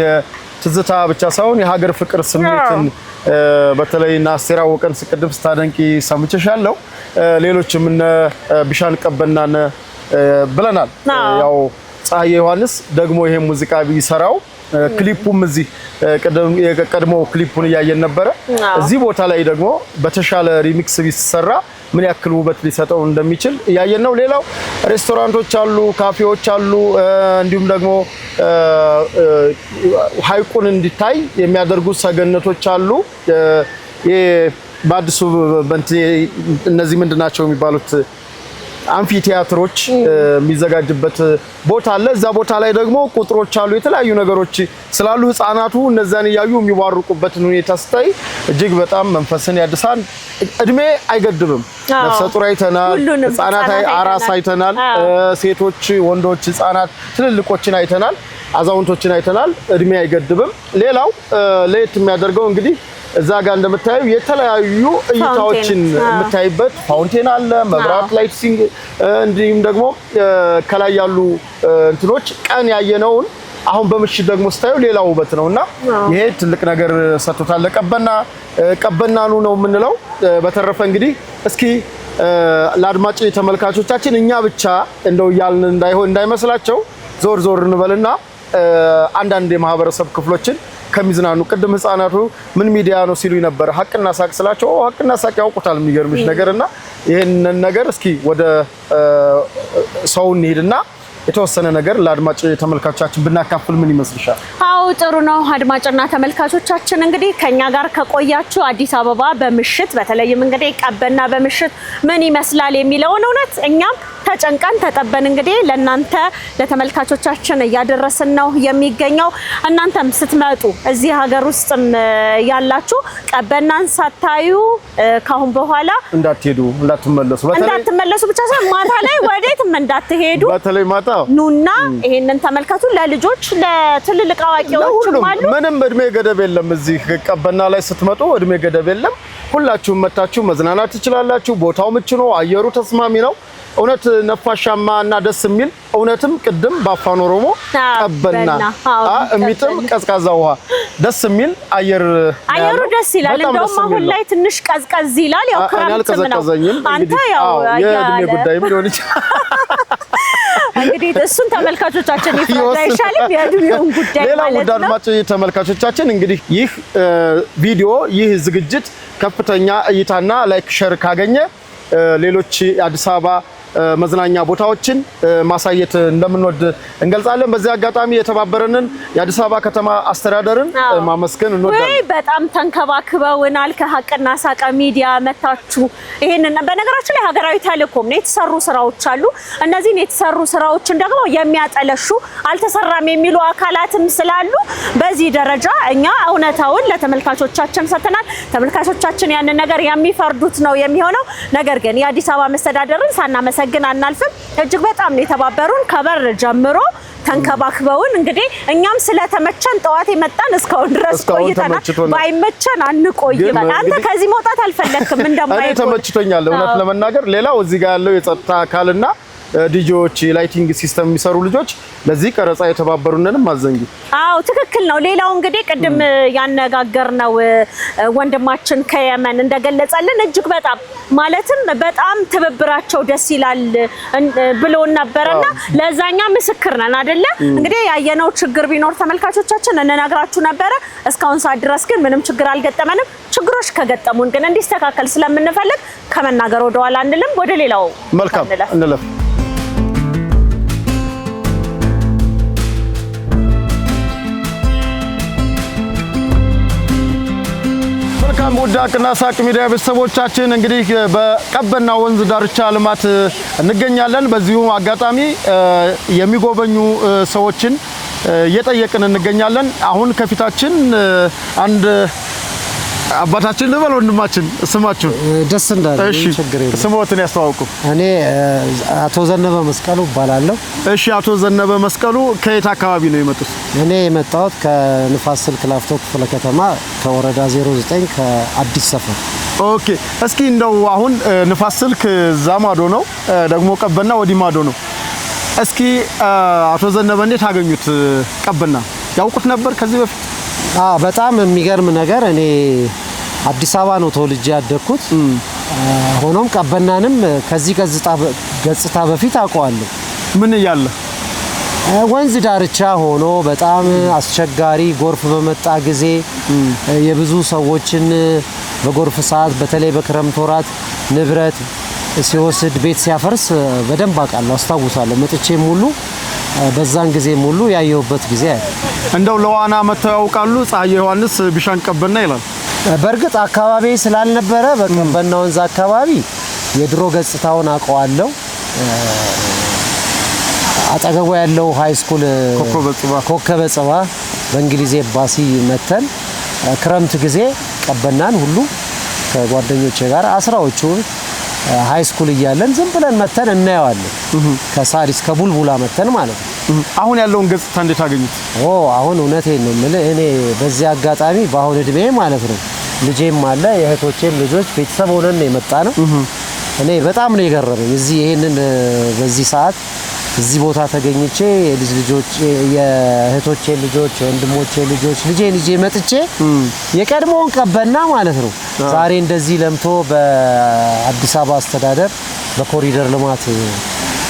ትዝታ ብቻ ሳይሆን የሀገር ፍቅር ስሜትን በተለይ ናስቴራ ወቀን ስቅድም ስታደንቂ ሰምቼሻለሁ። ሌሎችም እነ ቢሻን ቀበናን ብለናል። ያው ፀሐይ ዮሐንስ ደግሞ ይሄ ሙዚቃ ቢሰራው ክሊፑም እዚህ ቀድሞ ክሊፑን እያየን ነበረ። እዚህ ቦታ ላይ ደግሞ በተሻለ ሪሚክስ ቢሰራ ምን ያክል ውበት ሊሰጠው እንደሚችል እያየን ነው። ሌላው ሬስቶራንቶች አሉ፣ ካፌዎች አሉ፣ እንዲሁም ደግሞ ሐይቁን እንዲታይ የሚያደርጉ ሰገነቶች አሉ። በአዲሱ እነዚህ ምንድናቸው የሚባሉት አምፊ ቲያትሮች የሚዘጋጅበት ቦታ አለ። እዛ ቦታ ላይ ደግሞ ቁጥሮች አሉ፣ የተለያዩ ነገሮች ስላሉ ህፃናቱ እነዛን እያዩ የሚዋርቁበትን ሁኔታ ስታይ እጅግ በጣም መንፈስን ያድሳል። እድሜ አይገድብም። ነፍሰ ጡር አይተናል፣ ህፃናት አራስ አይተናል፣ ሴቶች፣ ወንዶች፣ ህፃናት፣ ትልልቆችን አይተናል፣ አዛውንቶችን አይተናል። እድሜ አይገድብም። ሌላው ለየት የሚያደርገው እንግዲህ እዛ ጋር እንደምታዩ የተለያዩ እይታዎችን የምታይበት ፋውንቴን አለ፣ መብራት ላይቲንግ፣ እንዲሁም ደግሞ ከላይ ያሉ እንትኖች ቀን ያየነውን አሁን በምሽት ደግሞ ስታዩ ሌላ ውበት ነውና ይሄ ትልቅ ነገር ሰጥቶታል። ቀበናኑ ነው የምንለው። በተረፈ እንግዲህ እስኪ ለአድማጭ ተመልካቾቻችን እኛ ብቻ እንደው ያልን እንዳይመስላቸው ዞር ዞር እንበልና አንዳንድ የማህበረሰብ ክፍሎችን ከሚዝናኑ ቅድም ህፃናቱ ምን ሚዲያ ነው ሲሉ ነበር። ሀቅና ሳቅ ስላቸው ሀቅና ሳቅ ያውቁታል የሚገርምሽ ነገርና ይሄንን ነገር እስኪ ወደ ሰው እንሂድና የተወሰነ ነገር ለአድማጭ ተመልካቾቻችን ብናካፍል ምን ይመስልሻል? አው ጥሩ ነው። አድማጭና ተመልካቾቻችን እንግዲህ ከኛ ጋር ከቆያችሁ አዲስ አበባ በምሽት በተለይም እንግዲህ ቀበና በምሽት ምን ይመስላል የሚለውን እውነት እኛም ተጨንቀን ተጠበን እንግዲህ ለናንተ ለተመልካቾቻችን እያደረስን ነው የሚገኘው። እናንተም ስትመጡ እዚህ ሀገር ውስጥም ያላችሁ ቀበናን ሳታዩ ካሁን በኋላ እንዳትመለሱ ብቻ ሳይሆን ማታ ላይ ወዴትም እንዳትሄዱ በተለይ ማታ ኑና ይሄንን ተመልከቱ። ለልጆች ለትልልቅ አዋቂዎችም አሉ። ምንም እድሜ ገደብ የለም። እዚህ ቀበና ላይ ስትመጡ እድሜ ገደብ የለም። ሁላችሁም መታችሁ መዝናናት ትችላላችሁ። ቦታው ምቹ ነው፣ አየሩ ተስማሚ ነው። እውነት ነፋሻማ እና ደስ የሚል እውነትም ቅድም በአፋን ኦሮሞ ቀበና እሚጥም ቀዝቃዛ ውሃ ደስ የሚል አየሩ ደስ ይላል። እንደውም አሁን ላይ ትንሽ ቀዝቀዝ ይላል። ያው ክረምትም ነው። አንተ ያው የእድሜ ጉዳይም ሊሆን ይችላል። እንግዲህ እሱን ተመልካቾቻችን ይፍረዱ አይሻልም? የእድሜውን ጉዳይ ማለት ነው። ሌላው ውድ አድማጭ ተመልካቾቻችን እንግዲህ ይህ ቪዲዮ ይህ ዝግጅት ከፍተኛ እይታና ላይክ ሼር ካገኘ ሌሎች አዲስ አበባ መዝናኛ ቦታዎችን ማሳየት እንደምንወድ እንገልጻለን። በዚህ አጋጣሚ የተባበረንን የአዲስ አበባ ከተማ አስተዳደርን ማመስገን እንወዳለን። ወይ በጣም ተንከባክበውናል። ከሀቅና ሳቅ ሚዲያ መታችሁ ይሄንን በነገራችን ላይ ሀገራዊ ተልእኮም ነው የተሰሩ ስራዎች አሉ። እነዚህን የተሰሩ ስራዎችን ደግሞ የሚያጠለሹ አልተሰራም የሚሉ አካላትም ስላሉ በዚህ ደረጃ እኛ እውነታውን ለተመልካቾቻችን ሰጥተናል። ተመልካቾቻችን ያንን ነገር የሚፈርዱት ነው የሚሆነው። ነገር ግን የአዲስ አበባ መስተዳደርን ሳናመሰግን ሳናመሰግን አናልፍም። እጅግ በጣም ነው የተባበሩን ከበር ጀምሮ ተንከባክበውን እንግዲህ እኛም ስለተመቸን ጠዋት የመጣን እስካሁን ድረስ ቆይተናል። ባይመቸን አንቆይም። አንተ ከዚህ መውጣት አልፈለክም እንደማይቆይ እኔ ተመችቶኛል እውነት ለመናገር። ሌላው እዚህ ጋር ያለው የጸጥታ አካልና ዲጂዎች ላይቲንግ ሲስተም የሚሰሩ ልጆች ለዚህ ቀረጻ የተባበሩንንም አዘንጊ። አዎ ትክክል ነው። ሌላው እንግዲህ ቅድም ያነጋገርነው ወንድማችን ከየመን እንደገለጸልን እጅግ በጣም ማለትም በጣም ትብብራቸው ደስ ይላል ብሎን ነበርና ለዛኛ ምስክር ነን አይደለ? እንግዲህ ያየነው ችግር ቢኖር ተመልካቾቻችን እንነግራችሁ ነበረ። እስካሁን ሰዓት ድረስ ግን ምንም ችግር አልገጠመንም። ችግሮች ከገጠሙን ግን እንዲስተካከል ስለምንፈልግ ከመናገር ወደኋላ አንልም። ወደ ሌላው መልካም እንለፍ። መልካም ውድ ሀቅና ሳቅ ሚዲያ ቤተሰቦቻችን እንግዲህ በቀበና ወንዝ ዳርቻ ልማት እንገኛለን። በዚሁ አጋጣሚ የሚጎበኙ ሰዎችን እየጠየቅን እንገኛለን። አሁን ከፊታችን አንድ አባታችን ልበል ወንድማችን ስማችሁ ደስ እንዳለ ችግር የለም። ስሞትን ያስተዋውቁ። እኔ አቶ ዘነበ መስቀሉ እባላለሁ። እሺ አቶ ዘነበ መስቀሉ ከየት አካባቢ ነው የመጡት? እኔ የመጣሁት ከንፋስ ስልክ ላፍቶ ክፍለ ከተማ ከወረዳ 09 ከአዲስ ሰፈር። ኦኬ እስኪ እንደው አሁን ንፋስ ስልክ ዛማዶ ነው ደግሞ ቀበና ወዲ ማዶ ነው። እስኪ አቶ ዘነበ እንዴት አገኙት? ቀበና ያውቁት ነበር ከዚህ በፊት? በጣም የሚገርም ነገር እኔ አዲስ አበባ ነው ተወልጄ ያደግኩት። ሆኖም ቀበናንም ከዚህ ገጽታ በፊት አውቀዋለሁ። ምን እያለ ወንዝ ዳርቻ ሆኖ በጣም አስቸጋሪ ጎርፍ በመጣ ጊዜ የብዙ ሰዎችን በጎርፍ ሰዓት በተለይ በክረምት ወራት ንብረት ሲወስድ ቤት ሲያፈርስ በደንብ አውቃለሁ፣ አስታውሳለሁ። መጥቼም ሁሉ በዛን ጊዜ ሙሉ ያየሁበት ጊዜ አለ። እንደው ለዋና መተው ያውቃሉ? ፀሐይ ዮሐንስ ቢሻን ቀበና ይላል። በእርግጥ አካባቢ ስላልነበረ በቀበና ወንዝ አካባቢ የድሮ ገጽታውን አውቀዋለሁ። አጠገቡ ያለው ሃይ ስኩል ኮከበ ጽባ በእንግሊዝ ኤምባሲ መተን ክረምት ጊዜ ቀበናን ሁሉ ከጓደኞቼ ጋር አስራዎቹ ሃይ ስኩል እያለን ዝም ብለን መተን እናየዋለን። ከሳሪስ ከቡልቡላ መተን ማለት ነው። አሁን ያለውን ገጽታ እንዴት አገኙት? አሁን እውነቴን ነው የምልህ እኔ በዚህ አጋጣሚ በአሁን እድሜ ማለት ነው ልጄም አለ የእህቶቼም ልጆች ቤተሰብ ሆነን የመጣ ነው። እኔ በጣም ነው የገረመኝ እዚህ ይሄንን በዚህ ሰዓት እዚህ ቦታ ተገኝቼ ልጆች የእህቶቼ ልጆች ወንድሞቼ ልጆች ልጄ መጥቼ የቀድሞውን ቀበና ማለት ነው ዛሬ እንደዚህ ለምቶ በአዲስ አበባ አስተዳደር በኮሪደር ልማት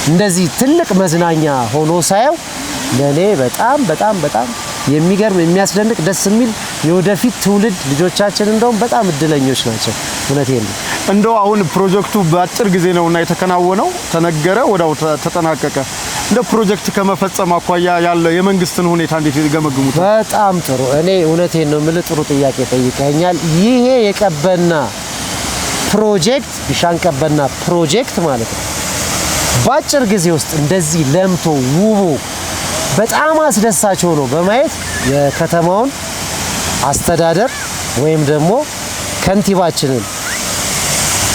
እንደዚህ ትልቅ መዝናኛ ሆኖ ሳየው ለኔ በጣም የሚገርም የሚያስደንቅ ደስ የሚል የወደፊት ትውልድ ልጆቻችን እንደውም በጣም እድለኞች ናቸው። እውነቴን ነው። እንደው አሁን ፕሮጀክቱ በአጭር ጊዜ ነውና የተከናወነው ተነገረ ወዳው ተጠናቀቀ። እንደ ፕሮጀክት ከመፈጸም አኳያ ያለ የመንግስትን ሁኔታ እንዴት ይገመግሙት? በጣም ጥሩ። እኔ እውነቴን ነው የምልህ ጥሩ ጥያቄ ጠይቀኛል። ይሄ የቀበና ፕሮጀክት ቢሻን ቀበና ፕሮጀክት ማለት ነው በአጭር ጊዜ ውስጥ እንደዚህ ለምቶ ውቦ በጣም አስደሳች ሆኖ በማየት የከተማውን አስተዳደር ወይም ደግሞ ከንቲባችንን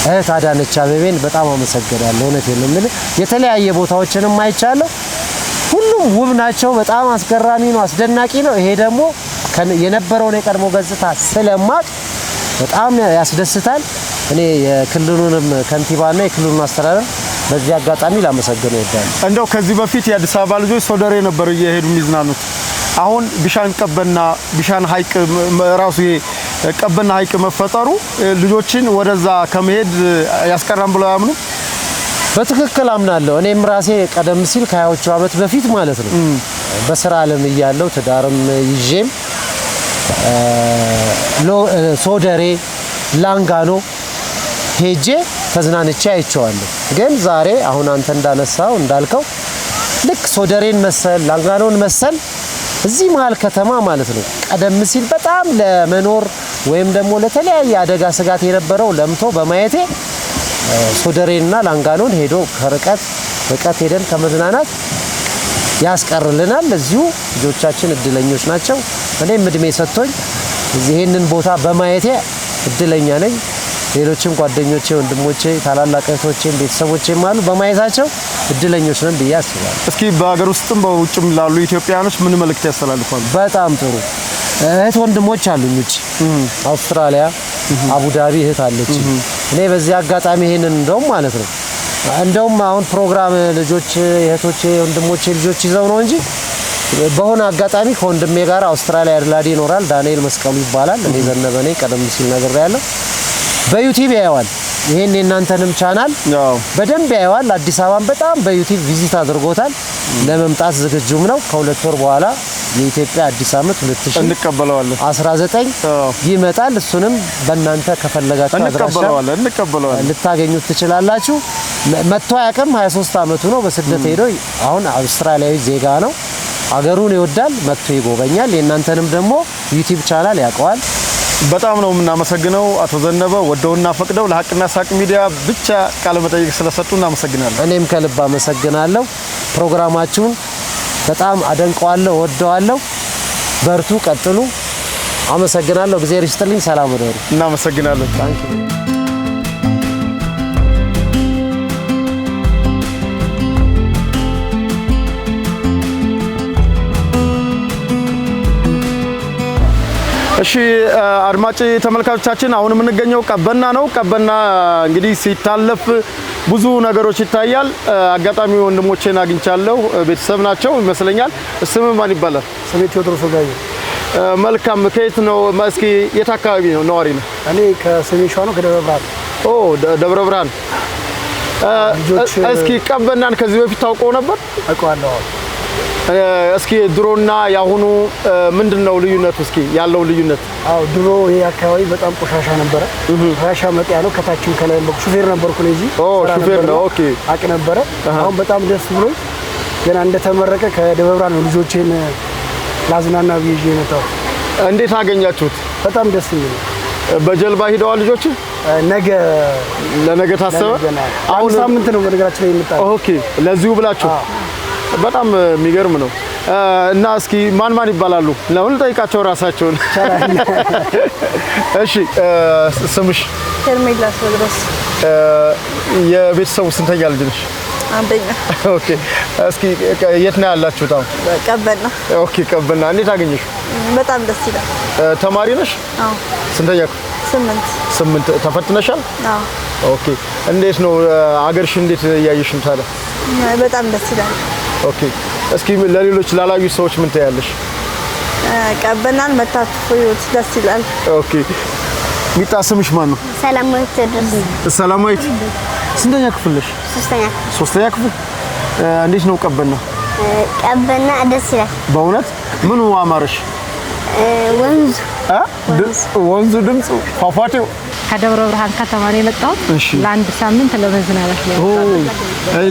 እህት አዳነች አቤቤን በጣም አመሰግናለሁ። እውነቴን ነው የምልህ የተለያየ ቦታዎችንም አይቻለሁ። ሁሉም ውብ ናቸው። በጣም አስገራሚ ነው፣ አስደናቂ ነው። ይሄ ደግሞ የነበረውን የቀድሞ ገጽታ ስለማቅ በጣም ያስደስታል። እኔ የክልሉንም ከንቲባና የክልሉን አስተዳደር በዚህ አጋጣሚ ላመሰግን እወዳለሁ። እንደው ከዚህ በፊት የአዲስ አበባ ልጆች ሶደሬ ነበር እየሄዱ የሚዝናኑት። አሁን ቢሻን ቀበና ቢሻን ሀይቅ ራሱ ቀበና ሀይቅ መፈጠሩ ልጆችን ወደዛ ከመሄድ ያስቀራም ብለው ያምኑ? በትክክል አምናለሁ። እኔም ራሴ ቀደም ሲል ከ20ዎቹ ዓመት በፊት ማለት ነው በስራ ዓለም እያለሁ ትዳርም ይዤም ሶደሬ ላንጋኖ ሄጄ ተዝናንቼ አይቼዋለሁ። ግን ዛሬ አሁን አንተ እንዳልከው ልክ ሶደሬን መሰል ላንጋኖን መሰል እዚህ መሀል ከተማ ማለት ነው ቀደም ሲል በጣም ለመኖር ወይም ደግሞ ለተለያየ አደጋ ስጋት የነበረው ለምቶ በማየቴ ሶደሬንና ላንጋኖን ሄዶ ርቀት ሄደን ከመዝናናት ያስቀርልናል። እዚሁ ልጆቻችን እድለኞች ናቸው። እኔም እድሜ ሰጥቶኝ ይሄንን ቦታ በማየቴ እድለኛ ነኝ። ሌሎችም ጓደኞቼ ወንድሞቼ ታላላቅ እህቶቼ ቤተሰቦቼም አሉ በማየታቸው እድለኞች ነን ብዬ አስባለሁ። እስኪ በአገር ውስጥም በውጭም ላሉ ኢትዮጵያኖች ምን መልእክት ያስተላልፋሉ? በጣም ጥሩ እህት ወንድሞች አሉኝ ውጭ አውስትራሊያ አቡዳቢ እህት አለች። እኔ በዚህ አጋጣሚ ይሄንን እንደውም አሁን ፕሮግራም ልጆች እህቶቼ ወንድሞቼ ልጆች ይዘው ነው እንጂ በሆነ አጋጣሚ ከወንድሜ ጋር አውስትራሊያ አድላዲ ይኖራል ዳንኤል መስቀሉ ይባላል። እኔ ዘነበ ነኝ ቀደም ሲል ነገር ያለው በዩቲዩብ ያያዋል። ይሄን የእናንተንም ቻናል በደንብ ያያዋል። አዲስ አበባን በጣም በዩቲዩብ ቪዚት አድርጎታል። ለመምጣት ዝግጁም ነው። ከሁለት ወር በኋላ የኢትዮጵያ አዲስ ዓመት 2019 ይመጣል። እሱንም በእናንተ ከፈለጋችሁ እንቀበለዋለን ልታገኙት ትችላላችሁ። መጥቶ ያቀም 23 ዓመቱ ነው። በስደት ሄዶ አሁን አውስትራሊያዊ ዜጋ ነው። አገሩን ይወዳል። መጥቶ ይጎበኛል። የእናንተንም ደግሞ ዩቲዩብ ቻናል ያውቀዋል። በጣም ነው የምናመሰግነው አቶ ዘነበ ወደውና ፈቅደው ለሀቅና ሳቅ ሚዲያ ብቻ ቃለ መጠይቅ ስለሰጡ እናመሰግናለን። እኔም ከልብ አመሰግናለሁ። ፕሮግራማችሁን በጣም አደንቀዋለሁ፣ ወደዋለሁ። በርቱ፣ ቀጥሉ። አመሰግናለሁ። እግዚአብሔር ይስጥልኝ። ሰላም ወደሩ። እናመሰግናለን። ታንኪ እሺ አድማጭ ተመልካቾቻችን አሁን የምንገኘው ቀበና ነው። ቀበና እንግዲህ ሲታለፍ ብዙ ነገሮች ይታያል። አጋጣሚ ወንድሞቼን አግኝቻለሁ። ቤተሰብ ናቸው ይመስለኛል። ስም ማን ይባላል? ስሜ ቴዎድሮስ ጋይ። መልካም። ከየት ነው? እስኪ የት አካባቢ ነው ነዋሪ ነው? እኔ ከሰሜን ሸዋ ነው ከደብረ ብርሃን። ኦ ደብረ ብርሃን። እስኪ ቀበናን ከዚህ በፊት ታውቀው ነበር? አውቀዋለሁ። እስኪ ድሮና ያሁኑ ምንድነው ልዩነቱ? እስኪ ያለው ልዩነት? አው ድሮ ይሄ አካባቢ በጣም ቆሻሻ ነበረ። ቆሻሻ መጥያ ነው። ከታችም ከላይ ሹፌር ነበርኩ ነው። እዚህ ሹፌር ነው። ኦኬ አቅ ነበረ። አሁን በጣም ደስ ብሎ ገና እንደተመረቀ ከደብረ ብርሃን ነው ልጆቼን ላዝናና ብዬ መጣሁ። እንዴት አገኛችሁት? በጣም ደስ ይላል። በጀልባ ሂደዋል ልጆች? ለነገ ታሰበ? አሁን ሳምንት ነው በነገራችን ላይ የመጣው። ኦኬ ለዚሁ ብላችሁ በጣም የሚገርም ነው። እና እስኪ ማን ይባላሉ? ለምን ጠይቃቸው ራሳቸውን። እሺ ስምሽ? ሄርሜላ ቴዎድሮስ። የቤተሰቡ ስንተኛ ልጅ ነሽ? አንደኛ። ኦኬ እስኪ የት ነው ያላችሁት አሁን? ቀበና። ኦኬ ቀበና። እንዴት አገኘሽው? በጣም ደስ ይላል። ተማሪ ነሽ? አዎ። ስንተኛ ክፍል? 8 ተፈትነሻል? አዎ። ኦኬ እንዴት ነው አገርሽ እንዴት እያየሽ ነው ታዲያ? በጣም ደስ ይላል። ኦኬ እስኪ ለሌሎች ላላዩ ሰዎች ምን ታያለሽ? ቀበናን መታችሁ እዩት፣ ደስ ይላል። ኦኬ ሚጣ ስምሽ ማን ነው? ሰላማዊት ቴዎድሮስ። ሰላማዊት ስንተኛ ክፍል ነሽ? ሶስተኛ ክፍል። እንዴት ነው ቀበና? ቀበና ደስ ይላል። በእውነት ምኑ አማረሽ? ወንዙ ድምፁ፣ ፏፏቴው። ከደብረ ብርሃን ከተማ ነው የመጣሁት። ለአንድ ሳምንት ለመዝናናት ነው።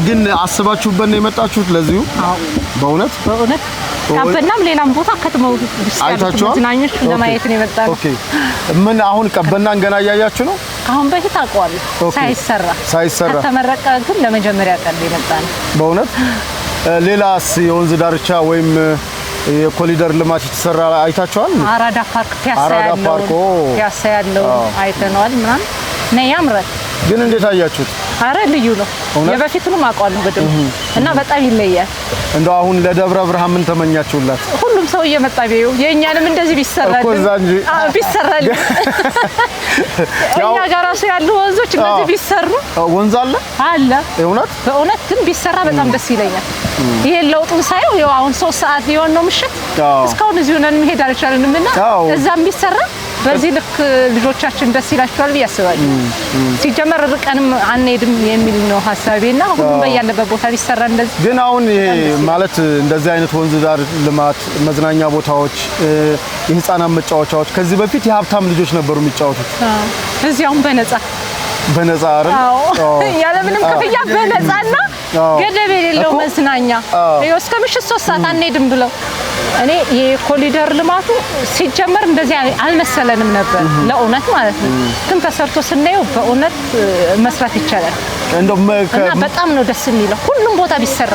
ግን አስባችሁበት ነው የመጣችሁት ለዚሁ? አዎ። በእውነት ቀበናም ሌላም ቦታ ከተማው ውስጥ ያሉት መዝናኞች ለማየት ነው የመጣነው። ኦኬ ምን አሁን ቀበናን ገና እያያችሁ ነው? አሁን በፊት አውቀዋለሁ ሳይሰራ ከተመረቀ ግን ለመጀመሪያ ቀን የመጣነው። በእውነት ሌላስ የወንዝ ዳርቻ ወይም የኮሪደር ልማት የተሰራ አይታችኋል? አራዳ ፓርክ ፒያሳ ያለው አይተነዋል ምናምን ነው ያምራል። ግን እንዴት አያችሁት? አረ ልዩ ነው። የበፊቱንም አውቀዋለሁ በደንብ እና በጣም ይለያል። እንደው አሁን ለደብረ ብርሃን ምን ተመኛችሁላት? ሁሉም ሰው እየመጣ ቢዩ የኛንም እንደዚህ ቢሰራል እኛ ጋር ራሱ ያሉ ወንዞች እንደዚህ ቢሰሩ። ወንዝ አለ በእውነት ግን ቢሰራ በጣም ደስ ይለኛል። ይሄ ለውጡን ሳይው ያው አሁን 3 ሰዓት ሊሆን ነው ምሽት። እስካሁን እዚሁ ነን መሄድ አልቻልንም እና እዛም ቢሰራ በዚህ ልክ ልጆቻችን ደስ ይላቸዋል ብዬ አስባለሁ። ሲጀመር ርቀንም አንሄድም የሚል ነው ሐሳቤና ሁሉም በያለበት ቦታ ቢሰራ እንደዚህ። ግን አሁን ይሄ ማለት እንደዚህ አይነት ወንዝ ዳር ልማት፣ መዝናኛ ቦታዎች፣ የህፃናት መጫወቻዎች ከዚህ በፊት የሀብታም ልጆች ነበሩ የሚጫወቱት። እዚያውም በነፃ አይደል? ያለምንም ክፍያ በነፃና ገደብ የሌለው መዝናኛ እስከ ምሽት 3 ሰዓት አንሄድም ብለው እኔ የኮሪደር ልማቱ ሲጀመር እንደዚህ አልመሰለንም ነበር ለኡነት ማለት ነው ግን ተሰርቶ ስናየው በኡነት መስራት ይቻላል እንደውም በጣም ነው ደስ የሚለው ሁሉም ቦታ ቢሰራ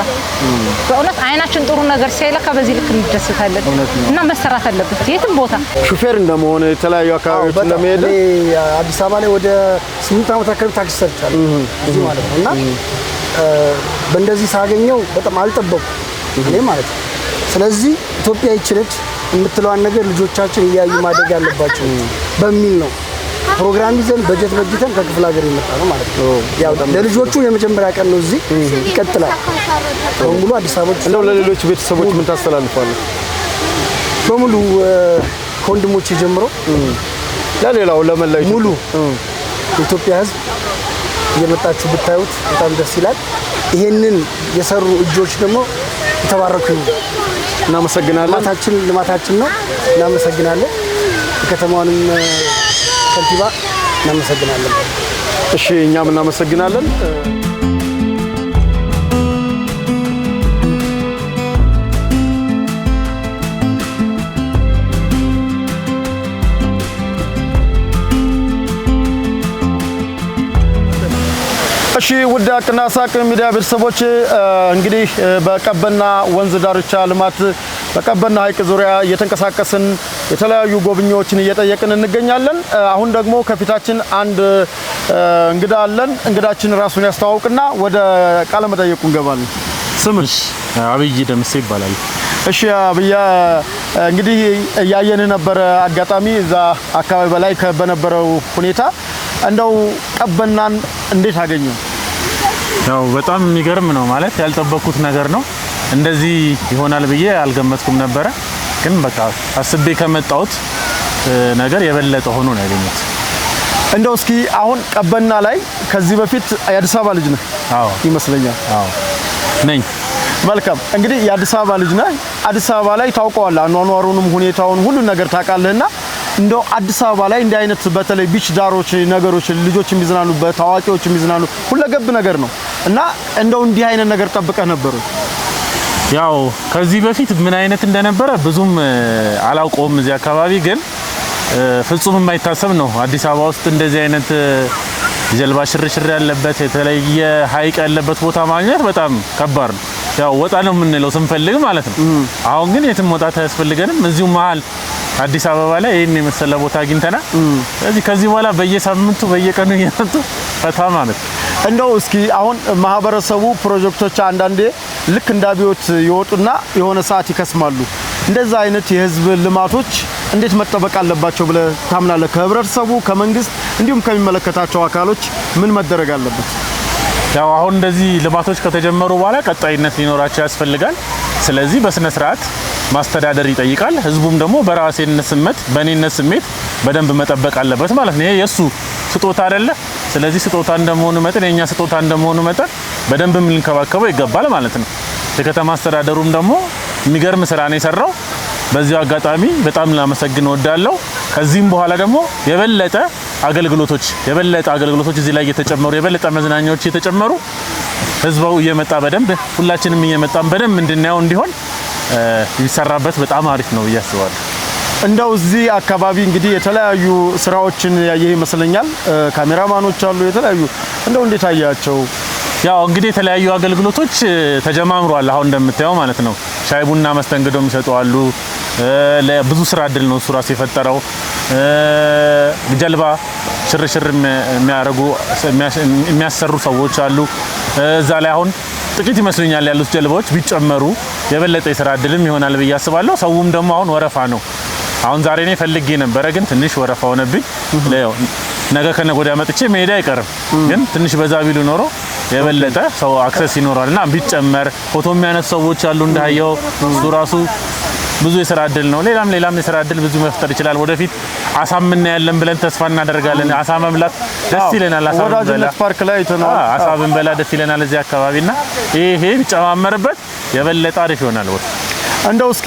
በኡነት አይናችን ጥሩ ነገር ሲያይለካ በዚህ ልክ እንደሰታለን እና መሰራት አለበት የትም ቦታ ሹፌር እንደመሆነ የተለያዩ አካባቢዎች ለመሄድ አዲስ አበባ ላይ ወደ 8 ዓመት አካባቢ ታክሲ ሰርቻለሁ እዚህ ማለት ነው እና በእንደዚህ ሳገኘው በጣም አልጠበቁ እኔ ማለት ነው ስለዚህ ኢትዮጵያ ይችላል የምትለዋን ነገር ልጆቻችን እያዩ ማደግ ያለባቸው በሚል ነው ፕሮግራም ይዘን በጀት በጅተን ከክፍለ ሀገር የመጣ ነው ማለት ነው ያው ለልጆቹ የመጀመሪያ ቀን ነው እዚህ ይቀጥላል በሙሉ አዲስ አበባ እንደው ለሌሎች ቤተሰቦች ምን ታስተላልፋለህ በሙሉ ኮንድሞች ጀምሮ ለሌላው ለመላው ሙሉ ኢትዮጵያ ህዝብ እየመጣችሁ ብታዩት በጣም ደስ ይላል ይሄንን የሰሩ እጆች ደግሞ ተባረኩ እናመሰግናለን ልማታችን ነው እናመሰግናለን ከተማውንም ከንቲባ እናመሰግናለን እሺ እኛም እናመሰግናለን እሺ ውድ አቅና ሳቅ ሚዲያ ቤተሰቦች እንግዲህ በቀበና ወንዝ ዳርቻ ልማት በቀበና ሐይቅ ዙሪያ እየተንቀሳቀስን የተለያዩ ጎብኚዎችን እየጠየቅን እንገኛለን አሁን ደግሞ ከፊታችን አንድ እንግዳ አለን እንግዳችን ራሱን ያስተዋውቅና ወደ ቃለ መጠይቁ እንገባለን ስምሽ አብይ ደምሴ ይባላል እሺ አብያ እንግዲህ ያየን ነበር አጋጣሚ እዛ አካባቢ በላይ በነበረው ሁኔታ እንደው ቀበናን እንዴት አገኘው ያው በጣም የሚገርም ነው ማለት ያልጠበቁት ነገር ነው እንደዚህ ይሆናል ብዬ አልገመትኩም ነበር ግን በቃ አስቤ ከመጣሁት ነገር የበለጠ ሆኖ ነው ያገኘሁት እንደው እስኪ አሁን ቀበና ላይ ከዚህ በፊት የአዲስ አበባ ልጅ ነህ አዎ ይመስለኛል አዎ ነኝ መልካም እንግዲህ የአዲስ አበባ ልጅ ነህ አዲስ አበባ ላይ ታውቀዋለህ አኗኗሩንም ሁኔታውን ሁሉ ነገር ታውቃለህና እንደው አዲስ አበባ ላይ እንዲህ አይነት በተለይ ቢች ዳሮች ነገሮች ልጆች የሚዝናኑበት ታዋቂዎች የሚዝናኑ ሁለገብ ነገር ነው እና እንደው እንዲህ አይነት ነገር ጠብቀህ ነበር ያው ከዚህ በፊት ምን አይነት እንደነበረ ብዙም አላውቀውም እዚህ አካባቢ ግን ፍጹም የማይታሰብ ነው አዲስ አበባ ውስጥ እንደዚህ አይነት ጀልባ ሽርሽር ያለበት የተለየ ሐይቅ ያለበት ቦታ ማግኘት በጣም ከባድ ነው ያው ወጣ ነው የምንለው ስንፈልግ ማለት ነው አሁን ግን የትም ወጣት አያስፈልገንም እዚሁ መሃል አዲስ አበባ ላይ ይሄን የመሰለ ቦታ አግኝተናል ስለዚህ ከዚህ በኋላ በየሳምንቱ በየቀኑ እየመጡ ፈታ ማለት እንደው እስኪ አሁን ማህበረሰቡ ፕሮጀክቶች አንዳንዴ ልክ እንዳቢዮት ይወጡና የሆነ ሰዓት ይከስማሉ እንደዛ አይነት የህዝብ ልማቶች እንዴት መጠበቅ አለባቸው ብለ ታምናለህ ከህብረተሰቡ ከመንግስት እንዲሁም ከሚመለከታቸው አካሎች ምን መደረግ አለበት ያው አሁን እንደዚህ ልማቶች ከተጀመሩ በኋላ ቀጣይነት ሊኖራቸው ያስፈልጋል ስለዚህ በስነ ስርዓት ማስተዳደር ይጠይቃል ህዝቡም ደግሞ በራሴነት ስሜት በእኔነት ስሜት በደንብ መጠበቅ አለበት ማለት ነው ይሄ የሱ ስጦታ አይደለ ስለዚህ ስጦታ እንደመሆኑ መጠን የኛ ስጦታ እንደመሆኑ መጠን በደንብ ልንከባከበው ይገባል ማለት ነው የከተማ አስተዳደሩም ደግሞ የሚገርም ስራ ነው የሰራው በዚህ አጋጣሚ በጣም ላመሰግን ወዳለው ከዚህም በኋላ ደግሞ የበለጠ አገልግሎቶች እዚህ ላይ እየተጨመሩ የበለጠ መዝናኛዎች እየተጨመሩ ህዝቡ እየመጣ በደንብ ሁላችንም እየመጣን በደንብ እንድናየው እንዲሆን ይሰራበት በጣም አሪፍ ነው ያስባል እንደው እዚህ አካባቢ እንግዲህ የተለያዩ ስራዎችን ያየህ ይመስለኛል ካሜራማኖች አሉ የተለያዩ እንደው እንዴት አያቸው ያው እንግዲህ የተለያዩ አገልግሎቶች ተጀማምሯል አሁን እንደምታየው ማለት ነው ሻይ ቡና መስተንግዶ የሚሰጡ አሉ ለብዙ ስራ እድል ነው ሱራስ የፈጠረው ጀልባ ሽርሽር የሚያረጉ የሚያሰሩ ሰዎች አሉ እዛ ላይ አሁን ጥቂት ይመስሉኛል ያሉት ጀልባዎች ቢጨመሩ የበለጠ የስራ እድልም ይሆናል ብዬ አስባለሁ ሰውም ደግሞ አሁን ወረፋ ነው አሁን ዛሬ ነው ፈልጌ ነበር ግን ትንሽ ወረፋ ሆነብኝ ለያው ነገ ከነገ ወዲያ መጥቼ መሄድ አይቀርም ግን ትንሽ በዛ ቢሉ ኖሮ የበለጠ ሰው አክሰስ ይኖራልና ቢጨመር ፎቶ የሚያነሱ ሰዎች አሉ እንዳየው እሱ ራሱ ብዙ የስራ እድል ነው ሌላም የስራ እድል ብዙ መፍጠር ይችላል ወደፊት አሳምና ያለን ብለን ተስፋ እናደርጋለን አሳ መብላት ደስ ይለናል ወዳጅነት ፓርክ ላይ ተናው አሳ ብንበላ ደስ ይለናል እዚህ አካባቢና ይሄ ቢጨማመርበት የበለጠ አሪፍ ይሆናል እንደው እስኪ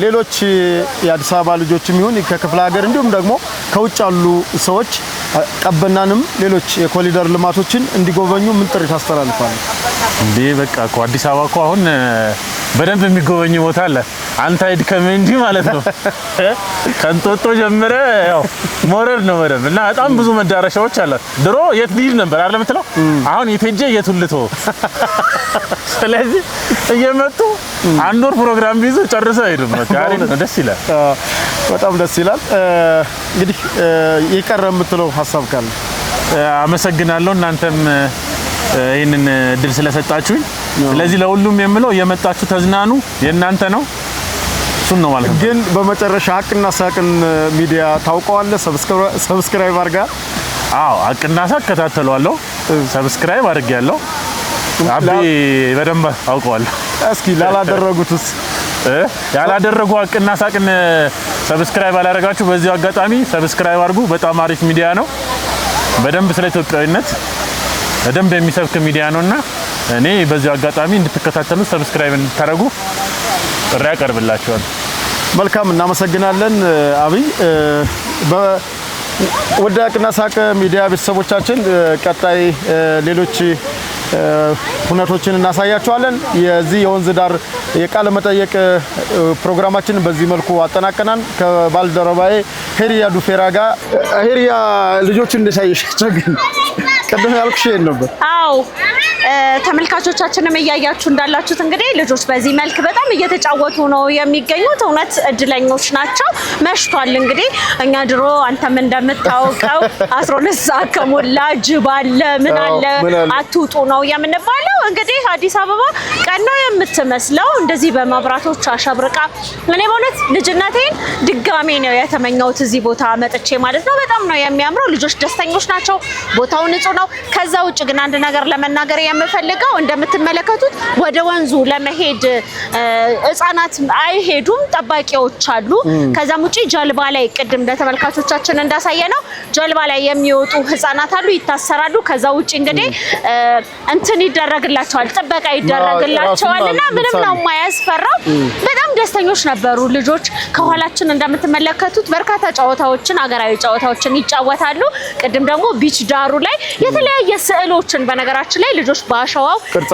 ሌሎች የአዲስ አበባ ልጆችም ይሁን ከክፍለ ሀገር እንዲሁም ደግሞ ከውጭ ያሉ ሰዎች ቀበናንም ሌሎች የኮሪደር ልማቶችን እንዲጎበኙ ምን ጥሪ ታስተላልፋለህ? እንዴ በቃ እኮ አዲስ አበባ እኮ አሁን በደንብ የሚጎበኝ ቦታ አለ አንተ አይድከም እንጂ ማለት ነው። ከንጦጦ ጀምረ ያው ሞረድ ነው ወደም እና በጣም ብዙ መዳረሻዎች አላት። ድሮ የት ልሂድ ነበር አይደል የምትለው? አሁን የት ሄጄ የት ልቶ። ስለዚህ እየመጡ አንድ ወር ፕሮግራም ቢይዙ ጨርሰው አይሄዱም። በቃ አሪፍ ነው፣ ደስ ይላል። በጣም ደስ ይላል። እንግዲህ የቀረ የምትለው ሀሳብ ካለ? አመሰግናለሁ። እናንተም ይህንን እድል ስለሰጣችሁኝ። ስለዚህ ለሁሉም የምለው የመጣችሁ ተዝናኑ፣ የእናንተ ነው። እሱን ነው ማለት ነው። ግን በመጨረሻ ሀቅና ሳቅን ሚዲያ ታውቀዋለህ? ሰብስክራይብ አድርጋ? አዎ ሀቅና ሳቅ እከታተለዋለሁ። ሰብስክራይብ አድርጌያለሁ። አቤ በደንብ አውቀዋለሁ። እስኪ ላላደረጉትስ? ያላደረጉ ሀቅና ሳቅን ሰብስክራይብ አላደረጋችሁ በዚህ አጋጣሚ ሰብስክራይብ አድርጉ። በጣም አሪፍ ሚዲያ ነው። በደንብ ስለ ኢትዮጵያዊነት በደንብ የሚሰብክ ሚዲያ ነውና እኔ በዚህ አጋጣሚ እንድትከታተሉ ሰብስክራይብ እንድታደርጉ ጥሪ ያቀርብላችኋል። መልካም እናመሰግናለን አብይ። ወደ ሀቅና ሳቅ ሚዲያ ቤተሰቦቻችን ቀጣይ ሌሎች ሁነቶችን እናሳያቸዋለን። የዚህ የወንዝ ዳር የቃለ መጠየቅ ፕሮግራማችንን በዚህ መልኩ አጠናቀናል። ከባልደረባዬ ሄሪያ ዱፌራ ጋር ሄሪያ ልጆችን እንደሳይሻቸው ግን ቀደም ያልኩሽ ነበር። አዎ ተመልካቾቻችንም እያያችሁ እንዳላችሁት እንግዲህ ልጆች በዚህ መልክ በጣም እየተጫወቱ ነው የሚገኙት። እውነት እድለኞች ናቸው። መሽቷል። እንግዲህ እኛ ድሮ አንተም እንደምታውቀው 12 ሰዓት ከሞላ ጅብ አለ ምን አለ አትውጡ ነው የምንባለው። እንግዲህ አዲስ አበባ ቀን ነው የምትመስለው እንደዚህ በመብራቶች አሸብርቃ። እኔ በእውነት ልጅነቴን ድጋሜ ነው የተመኘሁት እዚህ ቦታ መጥቼ ማለት ነው። በጣም ነው የሚያምረው። ልጆች ደስተኞች ናቸው። ቦታው ንጹህ ነው። ከዛ ውጭ ግን አንድ ነገር ለመናገር የምፈልገው እንደምትመለከቱት ወደ ወንዙ ለመሄድ ህፃናት አይሄዱም፣ ጠባቂዎች አሉ። ከዛም ውጪ ጀልባ ላይ ቅድም ለተመልካቾቻችን እንዳሳየ ነው ጀልባ ላይ የሚወጡ ህፃናት አሉ፣ ይታሰራሉ። ከዛ ውጪ እንግዲህ እንትን ይደረግላቸዋል፣ ጥበቃ ይደረግላቸዋልና ምንም ነው የማያስፈራው። በጣም ደስተኞች ነበሩ ልጆች። ከኋላችን እንደምትመለከቱት በርካታ ጨዋታዎችን አገራዊ ጨዋታዎችን ይጫወታሉ። ቅድም ደግሞ ቢች ዳሩ ላይ የተለያየ ስዕሎችን በነገራችን ላይ ልጆች ባሻዋው ቅርጻ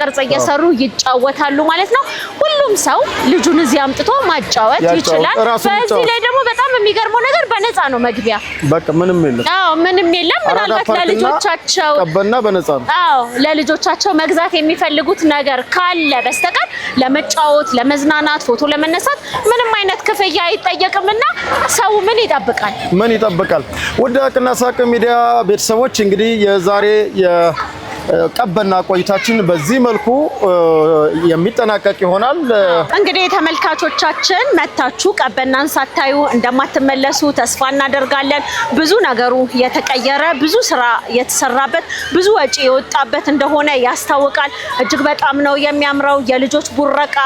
ቅርጽ እየሰሩ ይጫወታሉ ማለት ነው። ሁሉም ሰው ልጁን እዚህ አምጥቶ ማጫወት ይችላል። በዚህ ላይ ደግሞ በጣም የሚገርመው ነገር በነፃ ነው መግቢያ። በቃ ምንም የለም። አዎ ምንም የለም። ምናልባት ለልጆቻቸው ቀበና በነፃ ነው። አዎ ለልጆቻቸው መግዛት የሚፈልጉት ነገር ካለ በስተቀር ለመጫወት፣ ለመዝናናት፣ ፎቶ ለመነሳት ምንም አይነት ክፍያ አይጠየቅምና ሰው ምን ይጠብቃል? ምን ይጠብቃል? ወደ ሀቅና ሳቅ ሚዲያ ቤተሰቦች እንግዲህ የዛሬ ቀበና ቆይታችን በዚህ መልኩ የሚጠናቀቅ ይሆናል። እንግዲህ ተመልካቾቻችን መታችሁ ቀበናን ሳታዩ እንደማትመለሱ ተስፋ እናደርጋለን። ብዙ ነገሩ የተቀየረ፣ ብዙ ስራ የተሰራበት፣ ብዙ ወጪ የወጣበት እንደሆነ ያስታውቃል። እጅግ በጣም ነው የሚያምረው። የልጆች ቡረቃ፣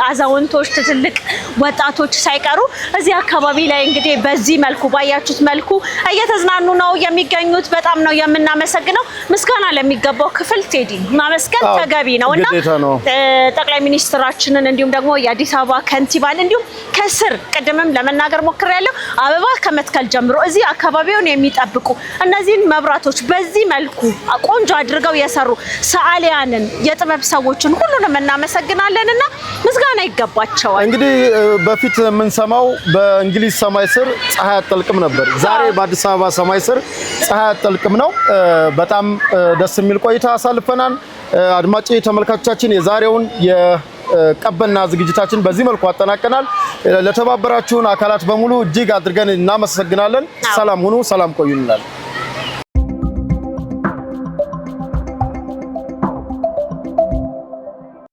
አዛውንቶች፣ ትልቅ ወጣቶች ሳይቀሩ እዚህ አካባቢ ላይ እንግዲህ በዚህ መልኩ ባያችሁት መልኩ እየተዝናኑ ነው የሚገኙት። በጣም ነው የምናመሰግነው። ምስጋና ለሚገባው ክፍል ቴዲ ማመስገን ተገቢ ነውና ጠቅላይ ሚኒስትራችንን እንዲሁም ደግሞ የአዲስ አበባ ከንቲባን እንዲሁም ከስር ቅድምም ለመናገር ሞክሬያለሁ አበባ ከመትከል ጀምሮ እዚህ አካባቢውን የሚጠብቁ እነዚህን መብራቶች በዚህ መልኩ ቆንጆ አድርገው የሰሩ ሰዓሊያንን የጥበብ ሰዎችን ሁሉንም እናመሰግናለንና ምስጋና ይገባቸዋል። እንግዲህ በፊት የምንሰማው በእንግሊዝ ሰማይ ስር ፀሐይ አትጠልቅም ነበር። ዛሬ በአዲስ አበባ ሰማይ ስር ፀሐይ አትጠልቅም ነው። በጣም ደስ የሚል ቆይታ አሳልፈናል። አድማጭ ተመልካቾቻችን የዛሬውን የቀበና ዝግጅታችን በዚህ መልኩ አጠናቀናል። ለተባበራችሁን አካላት በሙሉ እጅግ አድርገን እናመሰግናለን። ሰላም ሁኑ፣ ሰላም ቆዩ እንላለን።